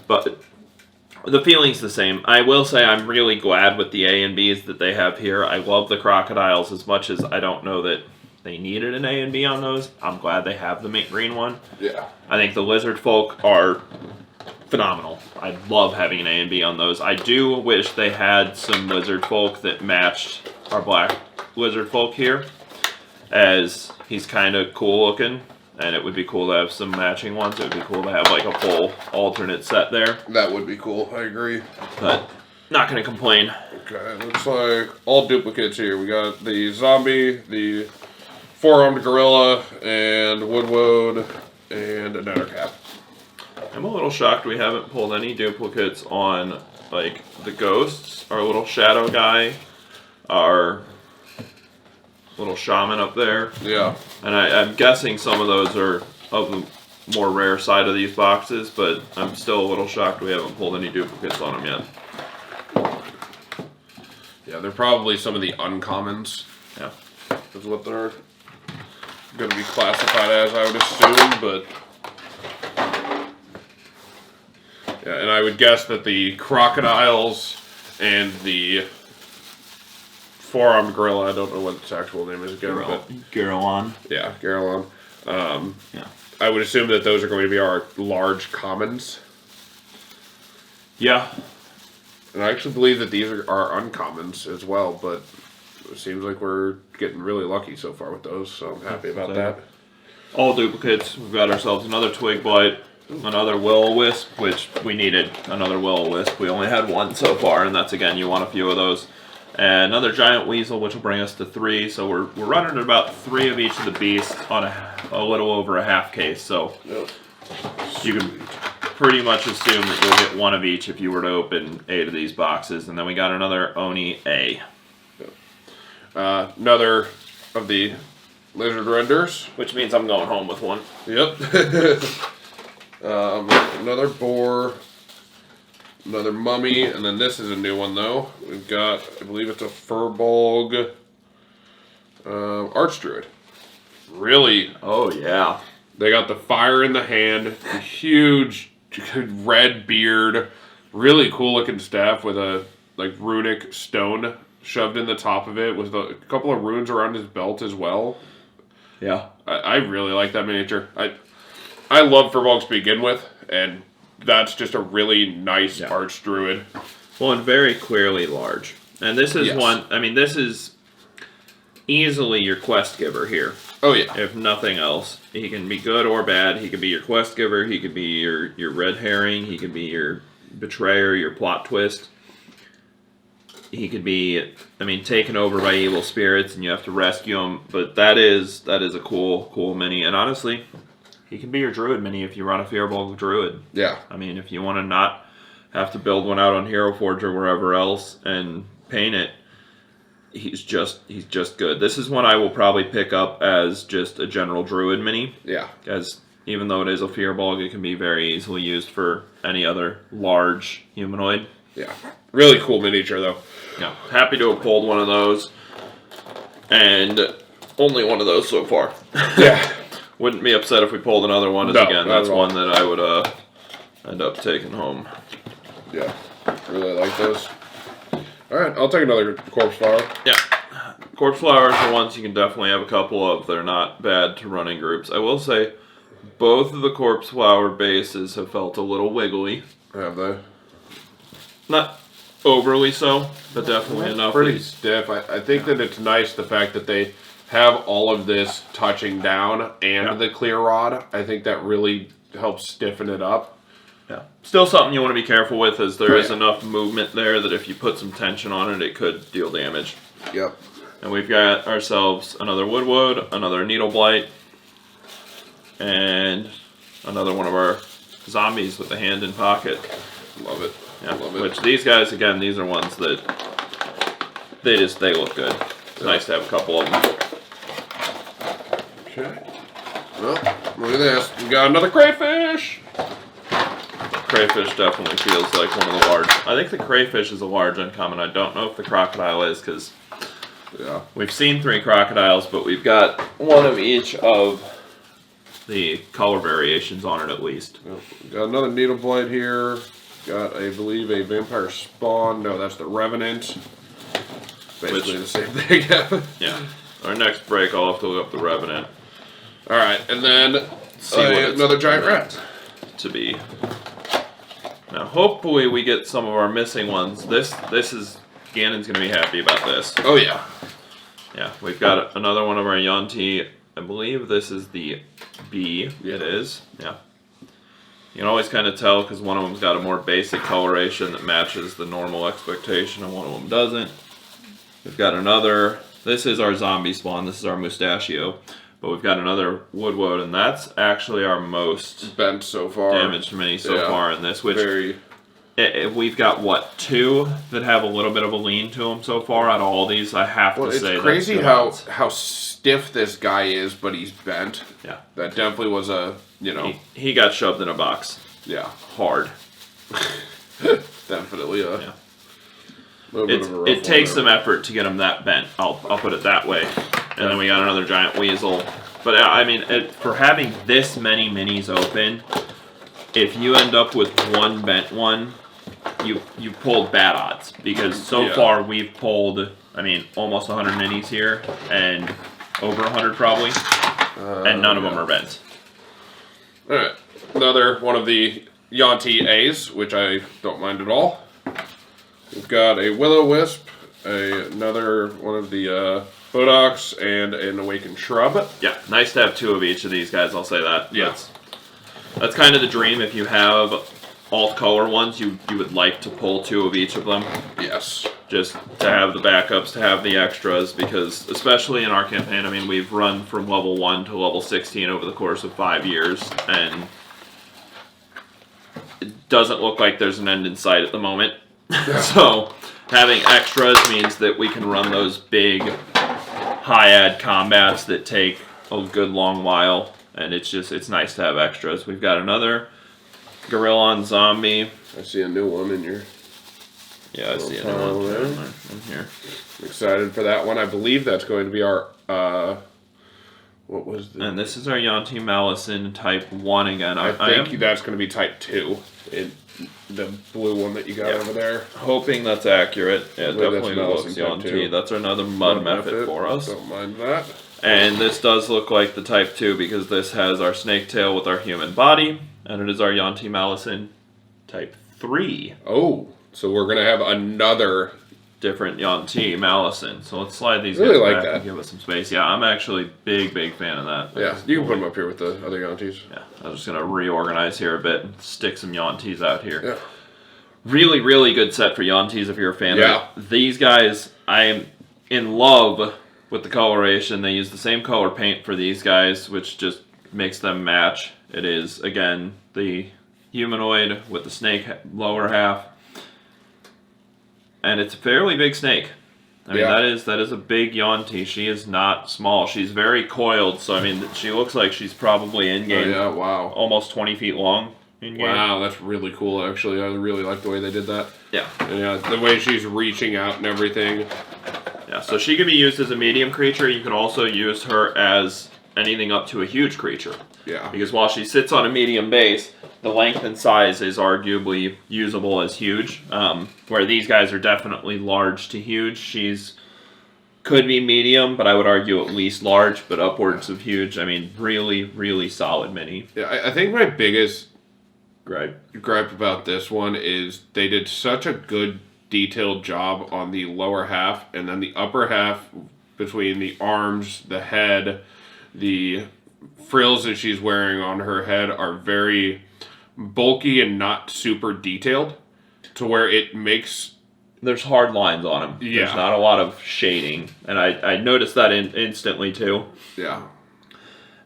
But the feeling's the same. I will say I'm really glad with the A and Bs that they have here. I love the Crocodiles as much as I don't know that they needed an A and B on those. I'm glad they have the mint green one. Yeah. I think the Lizardfolk are phenomenal. I love having an A and B on those. I do wish they had some Lizardfolk that matched our black Lizardfolk here, as he's kind of cool looking, and it would be cool to have some matching ones. It would be cool to have like a full alternate set there, That would be cool. I agree. but not going to complain. Okay, looks like all duplicates here. We got the zombie, the 4-armed gorilla, and Wood Woad, and an Ettercap. I'm a little shocked we haven't pulled any duplicates on like the ghosts, our little shadow guy, our little shaman up there. Yeah. And I'm guessing some of those are of the more rare side of these boxes, but I'm still a little shocked we haven't pulled any duplicates on them yet. Yeah, they're probably some of the uncommons. Yeah. Is what they're going to be classified as, I would assume, but... Yeah, and I would guess that the crocodiles and the 4-armed gorilla, I don't know what its actual name is again, but... Girallon. Yeah, Girallon. Yeah. I would assume that those are going to be our large commons. Yeah. And I actually believe that these are uncommons as well, but it seems like we're getting really lucky so far with those, so I'm happy about that. All duplicates. We've got ourselves another Twig Blight, another Will-o Wisp, which we needed another Will-o Wisp. We only had 1 so far, and that's, again, you want a few of those. And another Giant Weasel, which will bring us to 3. So we're running at about 3 of each of the beasts on a little over a half case. So you can pretty much assume that you'll get 1 of each if you were to open 8 of these boxes. And then we got another Oni A. Another of the lizard renders. Which means I'm going home with 1. Yep. Another boar. Another mummy. And then this is a new one, though. We've got, I believe it's a Furbolg Archdruid. Really, Oh, yeah. they got the fire in the hand, the huge red beard, really cool looking staff with a like runic stone shoved in the top of it with a couple of runes around his belt as well. Yeah. I really like that miniature. I love Furbolgs to begin with, and that's just a really nice Archdruid. Well, and very clearly large. And this is one, I mean, this is easily your quest giver here. Oh, yeah. If nothing else. He can be good or bad. He could be your quest giver. He could be your red herring. He could be your betrayer, your plot twist. He could be, I mean, taken over by evil spirits and you have to rescue him. But that is a cool mini. And honestly, he can be your druid mini if you run a Fearbulk druid. Yeah. I mean, if you want to not have to build one out on Hero Forge or wherever else and paint it, he's just good. This is one I will probably pick up as just a general druid mini. Yeah. As even though it is a Fearbulk, it can be very easily used for any other large humanoid. Yeah. Really cool miniature, though. Yeah. Happy to have pulled one of those. And only one of those so far. Yeah. Wouldn't be upset if we pulled another one. No, Again, that's one that I would end up taking home. Yeah. Really like those. Alright, I'll take another Corpse Flower. Yeah. Corpse Flowers are ones you can definitely have a couple of. They're not bad to run in groups. I will say, both of the Corpse Flower bases have felt a little wiggly. Have they? Not overly so, but definitely enough. Pretty stiff. I think that it's nice the fact that they have all of this touching down and the clear rod. I think that really helps stiffen it up. Yeah. Still something you want to be careful with, as there is enough movement there that if you put some tension on it, it could deal damage. Yep. And we've got ourselves another Wood Woad, another Needle Blight, and another one of our zombies with the hand in pocket. Love it. Yeah. Love it. Which these guys, again, these are ones that they look good. It's nice to have a couple of them. Okay. Well, look at this. We got another crayfish. Crayfish definitely feels like one of the large. I think the crayfish is a large uncommon. I don't know if the crocodile is, because we've seen 3 crocodiles, but we've got one of each of the color variations on it at least. Well, got another Needle Blight here. Got, I believe, a Vampire Spawn. No, that's the Revenant. Basically the same thing. Yeah. Our next break, I'll have to look up the Revenant. Alright, and then another Giant Rat. To be. Now, hopefully we get some of our missing ones. This is... Ganon's going to be happy about this. Oh, yeah. Yeah, we've got another one of our Yuan-Ti. I believe this is the B. Yeah. It is. Yeah. You can always kind of tell because one of them's got a more basic coloration that matches the normal expectation and one of them doesn't. We've got another... This is our zombie spawn. This is our Mustachio. But we've got another Wood Woad, and that's actually our most bent so far. Damaged mini so far in this. Which we've got, what, 2 that have a little bit of a lean to them so far out of all these. I have to say it's crazy how stiff this guy is, but he's bent. Yeah. That definitely was a, you know... He got shoved in a box. Yeah. Hard. Definitely a... Yeah. It takes some effort to get him that bent. I'll put it that way. And then we got another Giant Weasel. But I mean, for having this many minis open, if you end up with one bent one, you pulled bad odds. Because so far we've pulled, I mean, almost 100 minis here, and over 100 probably, and none of them are bent. All right, another one of the Yaun-Ti A's, which I don't mind at all. We've got a Will-o Wisp, another one of the Bodaks, and an Awakened Shrub. Yeah, nice to have 2 of each of these guys, I'll say that. Yeah. That's kind of the dream. If you have alt color ones, you would like to pull 2 of each of them. Yes. Just to have the backups, to have the extras, because especially in our campaign, I mean, we've run from level 1 to level 16 over the course of 5 years, and it doesn't look like there's an end in sight at the moment. So having extras means that we can run those big high ad combats that take a good long while, and it's nice to have extras. We've got another Girallon Zombie. I see a new one in your... Yeah, I see a new one in here. I'm excited for that one. I believe that's going to be our what was the... And this is our Yaun-Ti Abomination type 1 again. I think that's going to be type 2. The blue one that you got over there. Hoping that's accurate. Yeah, definitely looks Yaun-Ti. That's another Mud Mephit for us. Don't mind that. And this does look like the type 2 because this has our snake tail with our human body. And it is our Yaun-Ti Abomination type 3. Oh, so we're going to have another... different Yaun-Ti Abomination. So let's slide these really guys like back that. And give us some space. Yeah, I'm actually big fan of that. Yeah, you can put them up here with the other Yaun-Tis. Yeah, I'm just going to reorganize here a bit and stick some Yaun-Tis out here. Yeah. Really good set for Yaun-Tis if you're a fan of it. These guys, I am in love with the coloration. They use the same color paint for these guys, which just makes them match. It is, again, the humanoid with the snake lower half. And it's a fairly big snake. I mean, that is a big Yuan-Ti. She is not small. She's very coiled, so I mean, she looks like she's probably in-game. Oh, yeah, wow. Almost 20 feet long in-game. Wow, that's really cool, actually. I really like the way they did that. Yeah. And, yeah, the way she's reaching out and everything. Yeah, so she can be used as a medium creature. You can also use her as anything up to a huge creature. Yeah. Because while she sits on a medium base, the length and size is arguably usable as huge. Where these guys are definitely large to huge. She's could be medium, but I would argue at least large, but upwards of huge. I mean, really, really solid mini. Yeah, I think my biggest gripe about this one is they did such a good detailed job on the lower half, and then the upper half between the arms, the head, the frills that she's wearing on her head are very bulky and not super detailed, to where it makes... There's hard lines on them. Yeah. There's not a lot of shading, and I noticed that instantly too. Yeah.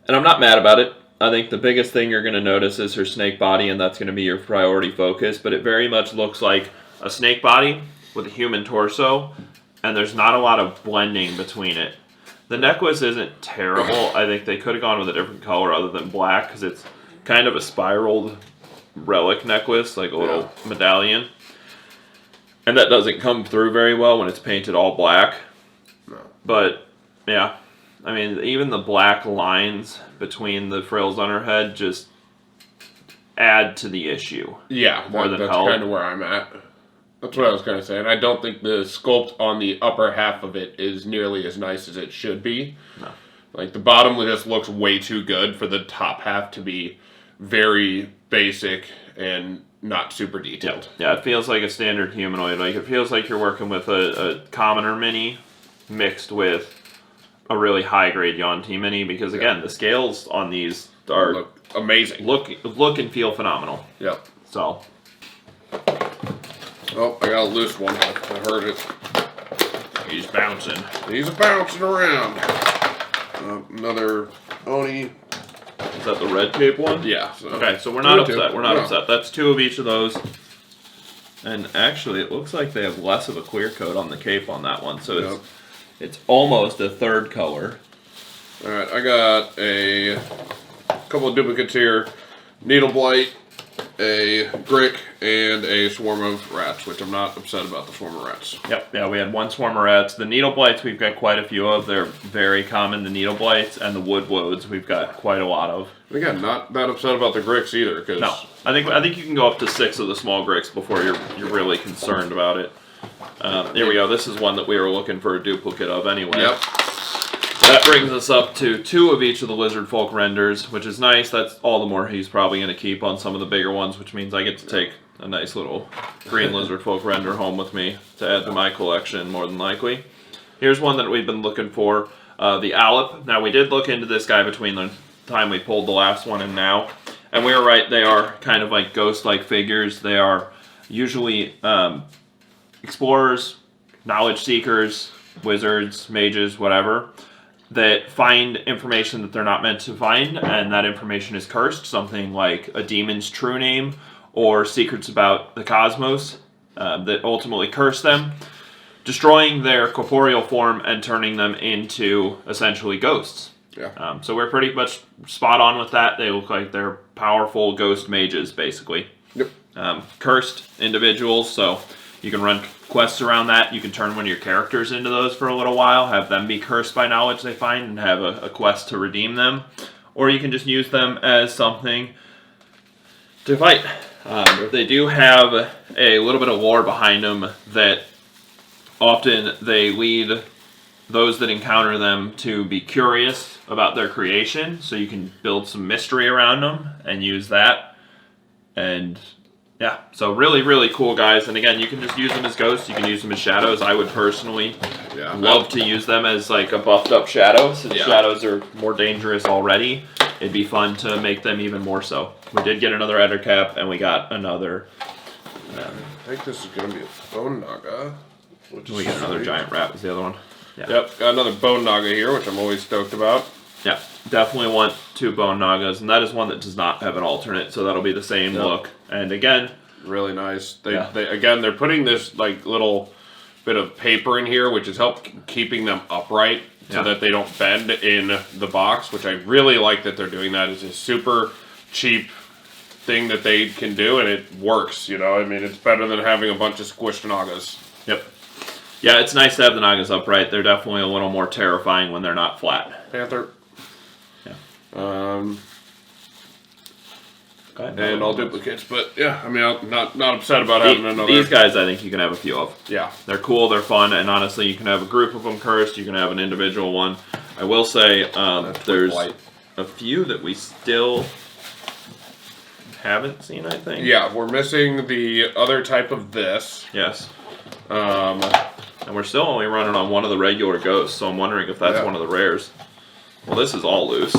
And I'm not mad about it. I think the biggest thing you're going to notice is her snake body, and that's going to be your priority focus, but it very much looks like a snake body with a human torso, and there's not a lot of blending between it. The necklace isn't terrible. I think they could have gone with a different color other than black, because it's kind of a spiraled relic necklace, like a little medallion. And that doesn't come through very well when it's painted all black. No. But, yeah. I mean, even the black lines between the frills on her head just add to the issue. Yeah, more than that's help. kind of where I'm at. That's what I was kind of saying. I don't think the sculpt on the upper half of it is nearly as nice as it should be. No. Like, the bottom just looks way too good for the top half to be very basic and not super detailed. Yeah, it feels like a standard humanoid. Like, it feels like you're working with a commoner mini mixed with a really high-grade Yuan-Ti mini, because, again, the scales on these are... Look amazing. Look and feel phenomenal. Yep. So... Oh, I got a loose one. I heard it. He's bouncing. He's bouncing around. Another Oni. Is that the red cape one? Yeah. So okay, so we're not upset. Two. We're not upset. That's two of each of those. And actually, it looks like they have less of a clear coat on the cape on that one. So it's almost a third color. Alright, I got a couple of duplicates here. Needle Blight, a Grick, and a swarm of rats, which I'm not upset about the swarm of rats. Yep, yeah, we had one swarm of rats. The Needle Blights we've got quite a few of. They're very common, the Needle Blights, and the Wood Woads we've got quite a lot of. Again, not that upset about the Gricks either, because... No, I think you can go up to 6 of the small Gricks before you're really concerned about it. Here we go, this is one that we were looking for a duplicate of anyway. Yep. That brings us up to 2 of each of the Lizardfolk renders, which is nice. That's all the more he's probably going to keep on some of the bigger ones, which means I get to take a nice little green Lizardfolk render home with me to add to my collection, more than likely. Here's one that we've been looking for, the Allip. Now, we did look into this guy between the time we pulled the last one and now, and we were right, they are kind of like ghost-like figures. They are usually explorers, knowledge seekers, wizards, mages, whatever, that find information that they're not meant to find, and that information is cursed, something like a demon's true name or secrets about the cosmos that ultimately curse them, destroying their corporeal form and turning them into essentially ghosts. Yeah. So we're pretty much spot on with that. They look like they're powerful ghost mages, basically. Yep. Cursed individuals, so you can run quests around that. You can turn one of your characters into those for a little while, have them be cursed by knowledge they find, and have a quest to redeem them. Or you can just use them as something to fight. They do have a little bit of lore behind them that often they lead those that encounter them to be curious about their creation, so you can build some mystery around them and use that. And yeah, so really, really cool guys. And again, you can just use them as ghosts. You can use them as shadows. I would personally love to use them as like a buffed up shadow, since shadows are more dangerous already. It'd be fun to make them even more so. We did get another Ettercap, and we got another... I think this is going to be a Bone Naga. We got another giant rat was the other one. Yeah. Yep, got another Bone Naga here, which I'm always stoked about. Yeah, definitely want 2 Bone Nagas, and that is one that does not have an alternate, so that'll be the same look. And again, really nice. They're putting this like little bit of paper in here, which has helped keeping them upright so that they don't bend in the box, which I really like that they're doing that. It's a super cheap thing that they can do, and it works, you know? I mean, it's better than having a bunch of squished Nagas. Yep. Yeah, it's nice to have the Nagas upright. They're definitely a little more terrifying when they're not flat. Panther. Yeah. And all duplicates, but yeah, I mean, I'm not upset about having another. These guys, I think you can have a few of. Yeah. They're cool, they're fun, and honestly, you can have a group of them cursed, you can have an individual one. I will say, there's a few that we still haven't seen, I think. Yeah, we're missing the other type of this. Yes. And we're still only running on one of the regular ghosts, so I'm wondering if that's one of the rares. Well, this is all loose.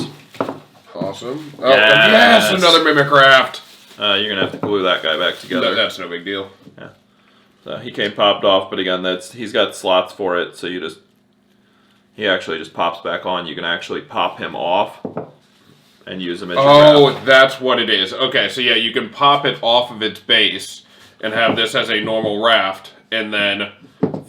Awesome. Oh, yes, another Mimic Raft. You're going to have to glue that guy back together. That's no big deal. Yeah. So he came popped off, but again, he's got slots for it, so he actually just pops back on. You can actually pop him off and use him as your raft. That's what it is. Okay, so yeah, you can pop it off of its base and have this as a normal raft, and then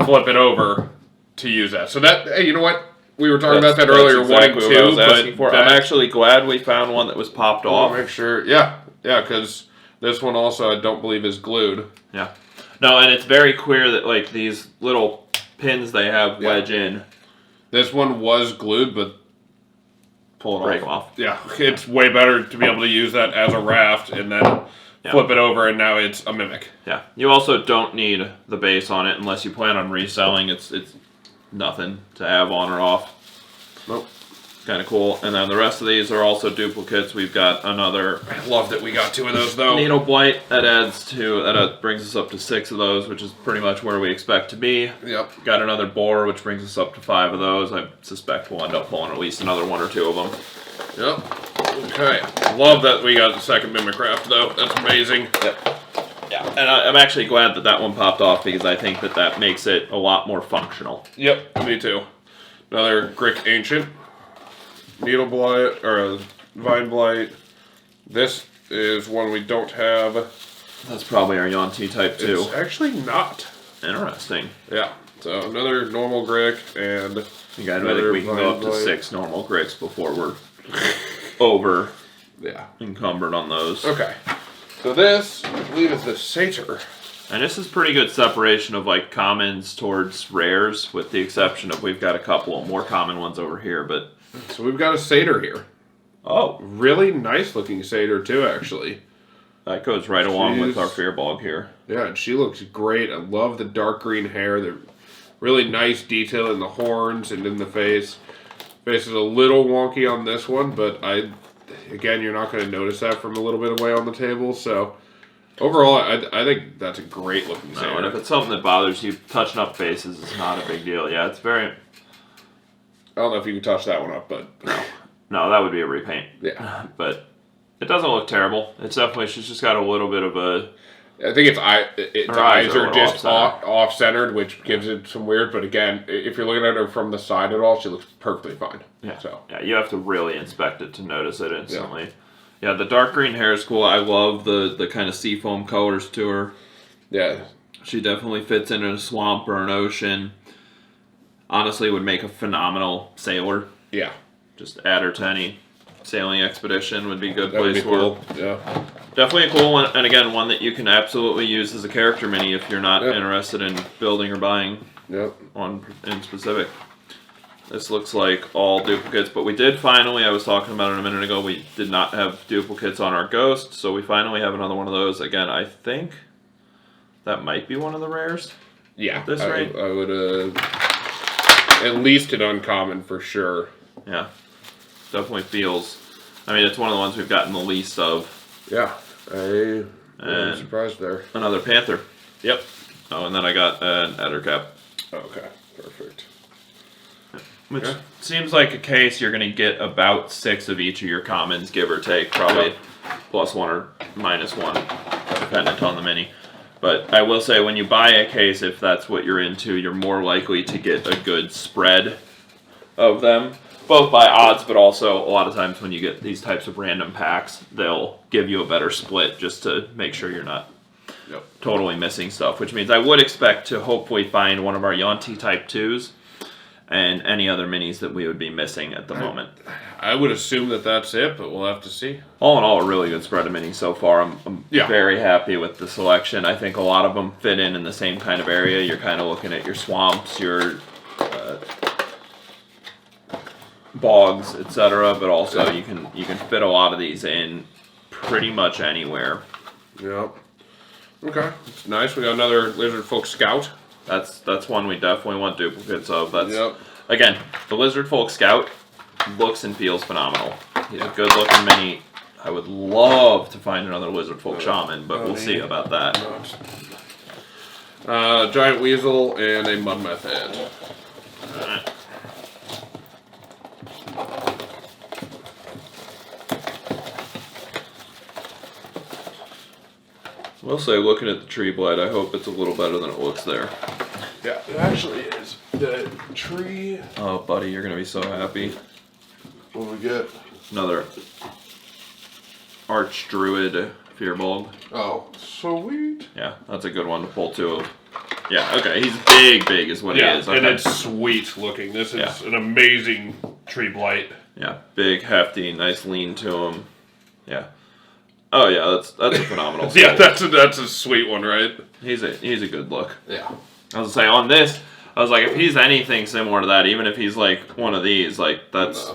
flip it over to use that. So that, hey, you know what? We were talking about that earlier, exactly wanting to, but I'm actually glad we found one that was popped off. Make sure, yeah, because this one also I don't believe is glued. Yeah, no, and it's very clear that like these little pins they have wedge in. This one was glued, but break them off. Yeah, it's way better to be able to use that as a raft and then flip it over, and now it's a mimic. Yeah, you also don't need the base on it unless you plan on reselling. It's nothing to have on or off. Nope. Kind of cool. And then the rest of these are also duplicates. We've got another. I love that we got 2 of those though. Needle Blight. That brings us up to 6 of those, which is pretty much where we expect to be. Yep. Got another Boar, which brings us up to 5 of those. I suspect we'll end up pulling at least another 1 or 2 of them. Yep. Okay. Love that we got the second Mimic Raft though. That's amazing. Yep. Yeah, and I'm actually glad that that one popped off because I think that makes it a lot more functional. Yep, me too. Another Grick Ancient, Needle Blight, or Vine Blight. This is one we don't have. That's probably our Yuan-Ti type too. It's actually not. Interesting. Yeah, so another normal Grick and I think we can go up to 6 normal Gricks before we're over encumbered on those. Okay. So this, I believe, is the Satyr. And this is pretty good separation of like commons towards rares, with the exception of we've got a couple of more common ones over here, but... So we've got a Satyr here. Oh. Really nice looking Satyr too, actually. That goes right along with our Fearbog here. Yeah, and she looks great. I love the dark green hair. The really nice detail in the horns and in the face. Face is a little wonky on this one, but again, you're not going to notice that from a little bit away on the table, so overall, I think that's a great looking Satyr. No, and if it's something that bothers you, touching up faces is not a big deal. Yeah, it's very... I don't know if you can touch that one up, but... No, that would be a repaint. Yeah. But it doesn't look terrible. It's definitely, she's just got a little bit of a... I think its eyes are just off-centered, which gives it some weird, but again, if you're looking at her from the side at all, she looks perfectly fine. Yeah, so. Yeah, you have to really inspect it to notice it instantly. Yeah, the dark green hair is cool. I love the kind of seafoam colors to her. Yeah. She definitely fits in a swamp or an ocean. Honestly, would make a phenomenal sailor. Yeah. Just add her to any sailing expedition would be a good that place would be for cool. Yeah. Definitely a cool one, and again, one that you can absolutely use as a character mini if you're not interested in building or buying one in specific. This looks like all duplicates, but we did finally, I was talking about it a minute ago, we did not have duplicates on our Ghost, so we finally have another one of those. Again, I think that might be one of the rares. Yeah, at this rate. I would at least an uncommon for sure. Yeah, definitely feels. I mean, it's one of the ones we've gotten the least of. Yeah, I'm surprised there. Another Panther. Yep. Oh, and then I got an Ettercap. Okay, perfect. Which seems like a case you're going to get about 6 of each of your commons, give or take. Probably +1 or -1, dependent on the mini. But I will say, when you buy a case, if that's what you're into, you're more likely to get a good spread of them. both by odds, but also a lot of times when you get these types of random packs, they'll give you a better split just to make sure you're not totally missing stuff, which means I would expect to hopefully find one of our Yuan-Ti type 2s and any other minis that we would be missing at the moment. I would assume that that's it, but we'll have to see. All in all, a really good spread of minis so far. I'm very happy with the selection. I think a lot of them fit in the same kind of area. You're kind of looking at your swamps, your bogs, etc. But also you can fit a lot of these in pretty much anywhere. Yep. Okay, it's nice. We got another Lizardfolk Scout. That's one we definitely want duplicates of. That's again, the Lizardfolk Scout looks and feels phenomenal. He's a good looking mini. I would love to find another Lizardfolk Shaman, but we'll see about that. Giant Weasel and a Mud Mephit. Alright. We'll say, looking at the tree blight, I hope it's a little better than it looks there. Yeah, it actually is. The tree. Oh, buddy, you're gonna be so happy. What do we get? Another Arch Druid Fearbulb. Oh, sweet. Yeah, that's a good one to pull two of. Yeah, okay, he's big is what he is. And it's sweet looking. This is an amazing tree blight. Yeah, big, hefty, nice lean to him. Yeah. Oh yeah, that's a phenomenal. Yeah, that's a sweet one, right? He's a good look. Yeah. I was gonna say on this, I was like, if he's anything similar to that, even if he's like one of these, like that's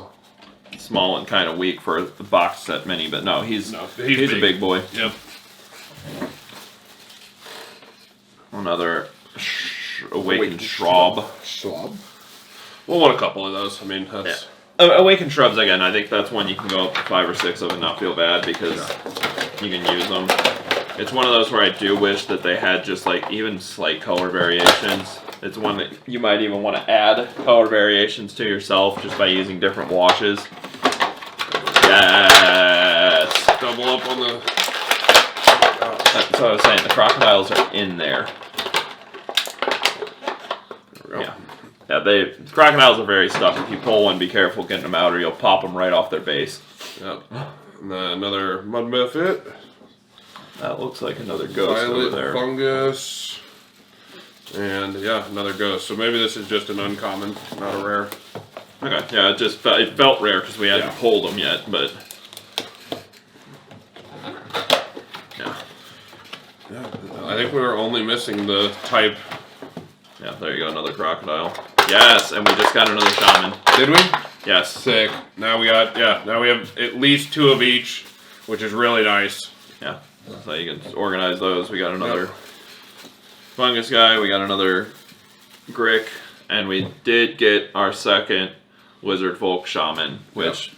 small and kind of weak for the box set mini, but no, he's a big boy. Yep. Another Awakened Shrub. We'll want a couple of those. I mean, that's. Awakened Shrubs, again, I think that's one you can go up to 5 or 6 of and not feel bad because you can use them. It's one of those where I do wish that they had just like even slight color variations. It's one that you might even want to add color variations to yourself just by using different washes. Yes! Double up on the... That's what I was saying, the crocodiles are in there. Yeah. Yeah, the crocodiles are very stuck. If you pull one, be careful getting them out or you'll pop them right off their base. Yep. And then another Mud Mephit. That looks like another ghost over there. Violet Fungus. And yeah, another ghost. So maybe this is just an uncommon, not a rare. Okay, yeah, it felt rare because we hadn't pulled them yet, but... Yeah, I think we were only missing the type. Yeah, there you go, another crocodile. Yes, and we just got another shaman. Did we? Yes. Sick. Now we got, now we have at least 2 of each, which is really nice. Yeah, so you can organize those. We got another fungus guy, we got another Grick, and we did get our second Lizardfolk Shaman, which...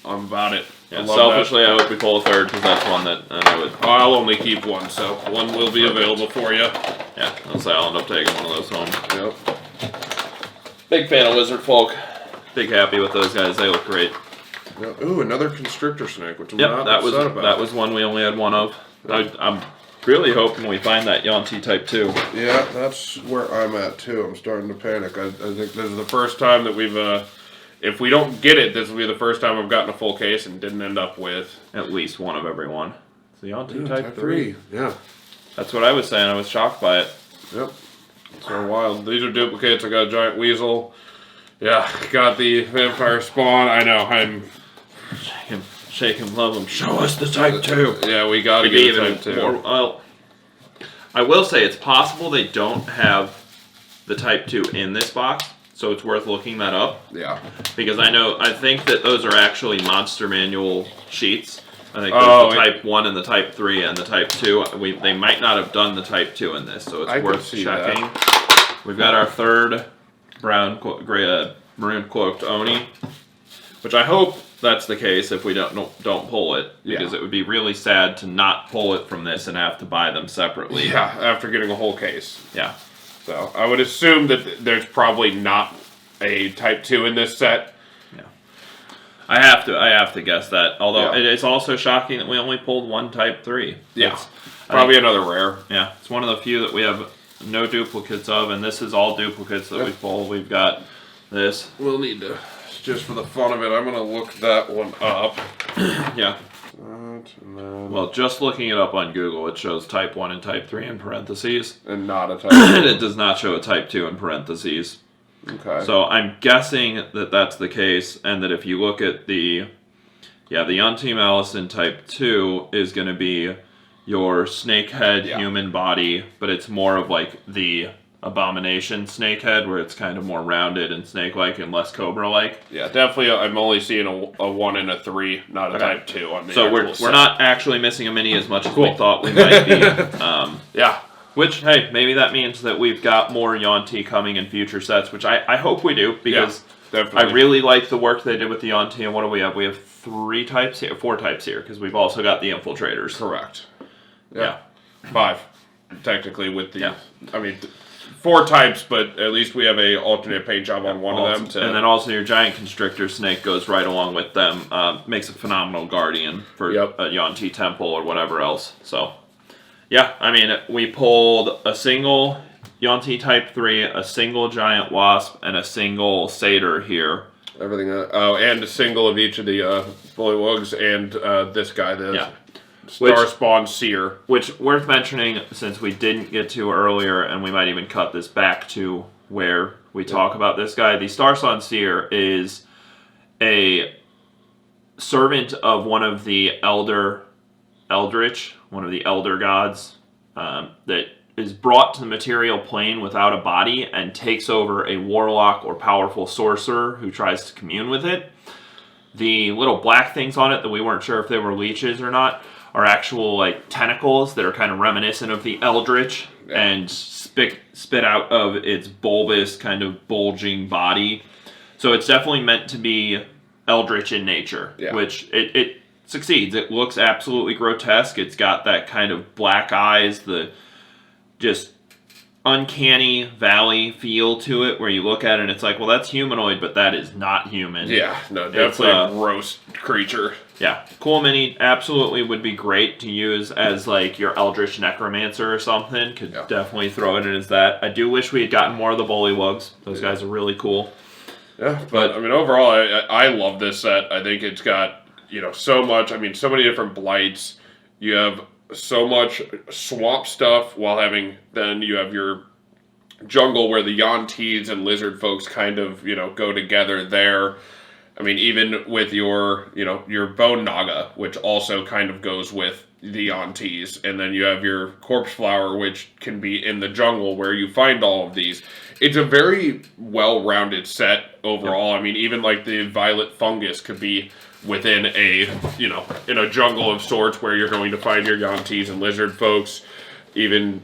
I'm about it. Yeah, selfishly, I hope we pull a third because that's one that I would... I'll only keep one, so one will be available for you. Yeah, I'll end up taking one of those home. Yep. Big fan of Lizardfolk. Big happy with those guys. They look great. Yep. Ooh, another Constrictor snake, which I'm not upset about. That was one we only had one of. I'm really hoping we find that Yaun-Ti type 2. Yeah, that's where I'm at too. I'm starting to panic. I think this is the first time that we've... if we don't get it, this will be the first time I've gotten a full case and didn't end up with... At least one of every one. It's the Yaun-Ti type 3. Yeah. That's what I was saying. I was shocked by it. Yep. So wild. These are duplicates. I got a Giant Weasel. Yeah, got the Vampire Spawn. I know. I'm... Shake him, love him. Show us the type 2. Yeah, we gotta get the type 2. Well, I will say it's possible they don't have the type 2 in this box. So it's worth looking that up. Yeah. Because I think that those are actually Monster Manual sheets. I think there's the Type 1 and the Type 3 and the Type 2. They might not have done the Type 2 in this, so it's worth checking. That. We've got our third maroon cloaked Oni, which I hope that's the case if we don't pull it, because it would be really sad to not pull it from this and have to buy them separately. Yeah, after getting a whole case. Yeah. So I would assume that there's probably not a Type 2 in this set. Yeah. I have to guess that. Although it's also shocking that we only pulled one Type 3. Yeah. Probably another rare. Yeah. It's one of the few that we have no duplicates of, and this is all duplicates that we pulled. We've got this. We'll need to just for the fun of it, I'm gonna look that one up. Yeah. And then... Well, just looking it up on Google, it shows Type 1 and Type 3 in parentheses. And not a Type 2. And it does not show a Type 2 in parentheses. Okay. So I'm guessing that that's the case, and that if you look at the Yuan-Ti Abomination Type 2 is going to be your snakehead human body, but it's more of like the Abomination snakehead, where it's kind of more rounded and snake-like and less cobra-like. Yeah, definitely. I'm only seeing a 1 and a 3, not a Type 2 on the So we're not actually missing a mini as much as we thought we might be. Yeah. Which, hey, maybe that means that we've got more Yuan-Ti coming in future sets, which I hope we do, because I really like the work they did with the Yuan-Ti. And what do we have? We have 4 types here, because we've also got the Infiltrators. Correct. Yeah. 5, technically, with the... I mean... 4 types, but at least we have a alternate paint job on one of them. And then also your Giant Constrictor snake goes right along with them. Makes a phenomenal guardian for a Yuan-Ti temple or whatever else. So, yeah, I mean, we pulled a single Yuan-Ti Type 3, a single Giant Wasp, and a single Satyr here. Everything, and a single of each of the Bullywugs, and this guy, the Star Spawn Seer. Which, worth mentioning, since we didn't get to earlier, and we might even cut this back to where we talk about this guy, the Star Spawn Seer is a servant of one of the Eldritch, one of the Elder Gods, that is brought to the material plane without a body and takes over a warlock or powerful sorcerer who tries to commune with it. The little black things on it that we weren't sure if they were leeches or not are actual like tentacles that are kind of reminiscent of the Eldritch and spit out of its bulbous kind of bulging body. So it's definitely meant to be Eldritch in nature, which it succeeds. It looks absolutely grotesque. It's got that kind of black eyes, the just uncanny valley feel to it, where you look at it and it's like, well, that's humanoid, but that is not human. Yeah, no, definitely a gross creature. Yeah, cool mini, absolutely would be great to use as like your Eldritch Necromancer or something. Could definitely throw it in as that. I do wish we had gotten more of the Bullywugs. Those guys are really cool. Yeah, but I mean, overall, I love this set. I think it's got, so much. I mean, so many different blights. You have so much swamp stuff while then you have your jungle where the Yuan-Tis and Lizardfolks kind of, go together there. I mean, even with your Bone Naga, which also kind of goes with the Yuan-Tis, and then you have your Corpse Flower, which can be in the jungle where you find all of these. It's a very well-rounded set overall. I mean, even like the Violet Fungus could be within a, in a jungle of sorts where you're going to find your Yuan-Tis and Lizardfolks. Even,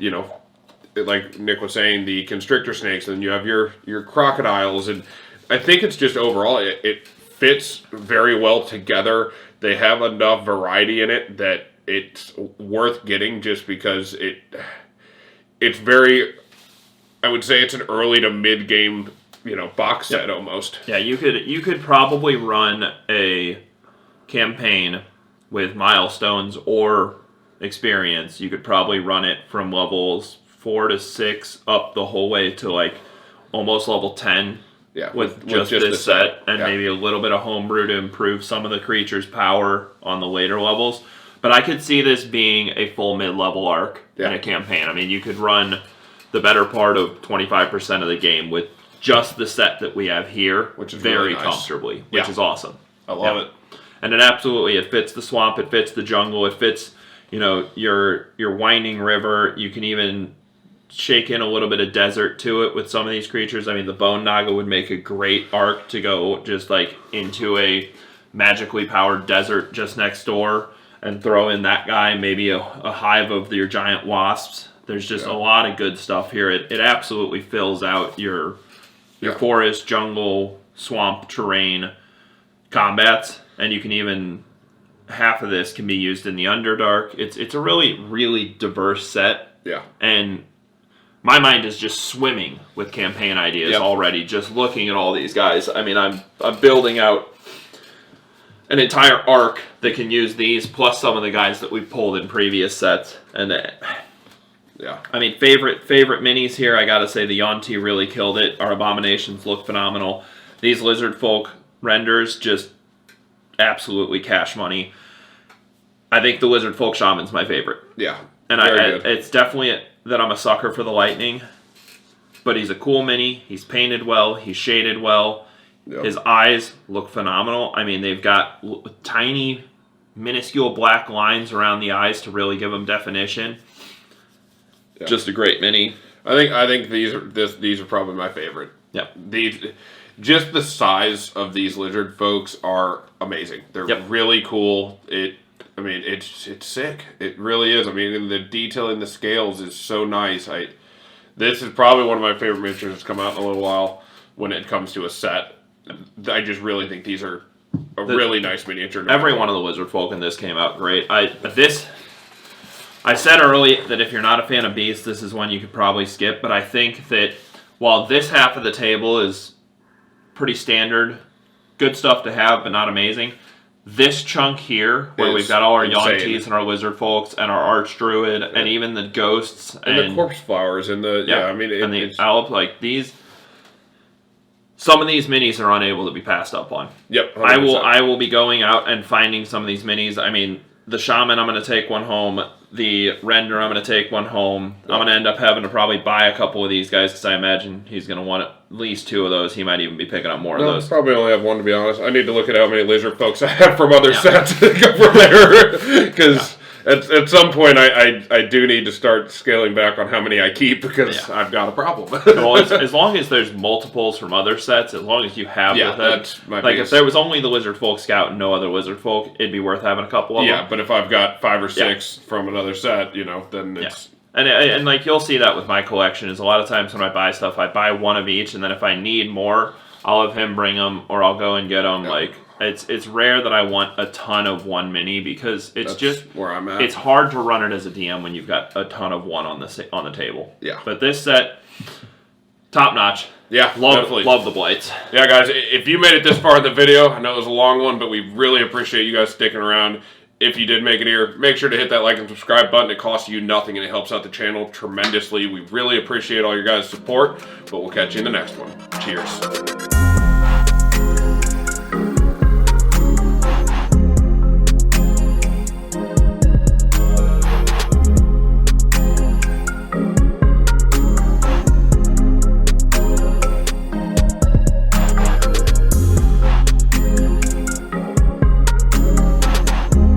like Nick was saying, the Constrictor snakes, and you have your Crocodiles, and I think it's just overall, it fits very well together. They have enough variety in it that it's worth getting just because it's very, I would say it's an early to mid-game, box set almost. Yeah, you could probably run a campaign with milestones or experience. You could probably run it from levels 4 to 6 up the whole way to like almost level 10. Yeah, with just this set and maybe a little bit of homebrew to improve some of the creature's power on the later levels. But I could see this being a full mid-level arc in a campaign. I mean, you could run the better part of 25% of the game with just the set that we have here, which is very really nice. Comfortably, which is awesome. I love it. And it fits the swamp, it fits the jungle, it fits, your winding river. You can even shake in a little bit of desert to it with some of these creatures. I mean, the Bone Naga would make a great arc to go just like into a magically powered desert just next door and throw in that guy, maybe a hive of your Giant Wasps. There's just a lot of good stuff here. It absolutely fills out your forest, jungle, swamp terrain combats, and you can even, half of this can be used in the Underdark. It's a really, really diverse set. Yeah. And my mind is just swimming with campaign ideas already, just looking at all these guys. I mean, I'm building out an entire arc that can use these, plus some of the guys that we've pulled in previous sets. And I mean, favorite minis here, I gotta say the Yuan-Ti really killed it. Our Abominations look phenomenal. These Lizardfolk renders, just absolutely cash money. I think the Lizardfolk Shaman's my favorite. Yeah. And it's definitely that I'm a sucker for the lightning. But he's a cool mini. He's painted well. He's shaded well. Yep. His eyes look phenomenal. I mean, they've got tiny, minuscule black lines around the eyes to really give them definition. Yeah. Just a great mini. I think these are probably my favorite. Yep. Just the size of these lizard folks are amazing. They're really cool. It's sick. It really is. I mean, the detail in the scales is so nice. This is probably one of my favorite miniatures that's come out in a little while when it comes to a set. I just really think these are a really nice miniature. Every one of the Lizardfolk in this came out great. I said early that if you're not a fan of Beast, this is one you could probably skip, but I think that while this half of the table is pretty standard, good stuff to have, but not amazing, this chunk here, where we've got all our Yuan-Tis and our Lizardfolks and our Archdruid and even the ghosts and the corpse flowers and the and the Allip, like these. Some of these minis are unable to be passed up on. Yep, 100%. I will be going out and finding some of these minis. I mean, the Shaman, I'm going to take one home. The Render, I'm going to take one home. Yep. I'm going to end up having to probably buy a couple of these guys because I imagine he's going to want at least 2 of those. He might even be picking up more of those. Probably only have 1, to be honest. I need to look at how many lizard folks I have from other sets to go from there. Because at some point, I do need to start scaling back on how many I keep because I've got a problem. Well, as long as there's multiples from other sets, as long as you have with it. That's my like, if there was only the Lizardfolk Scout and no other Lizardfolk, it'd be worth having a couple of them. Yeah, but if I've got 5 or 6 from another set, then it's... And like, you'll see that with my collection, is a lot of times when I buy stuff, I buy 1 of each, and then if I need more, I'll have him bring them, or I'll go and get them. Like, it's rare that I want a ton of 1 mini, because it's just where I'm at. It's hard to run it as a DM when you've got a ton of 1 on the table. Yeah. But this set, top notch. Yeah, love the blights. Yeah, guys, if you made it this far in the video, I know it was a long one, but we really appreciate you guys sticking around. If you did make it here, make sure to hit that like and subscribe button. It costs you nothing, and it helps out the channel tremendously. We really appreciate all your guys' support, but we'll catch you in the next one. Cheers.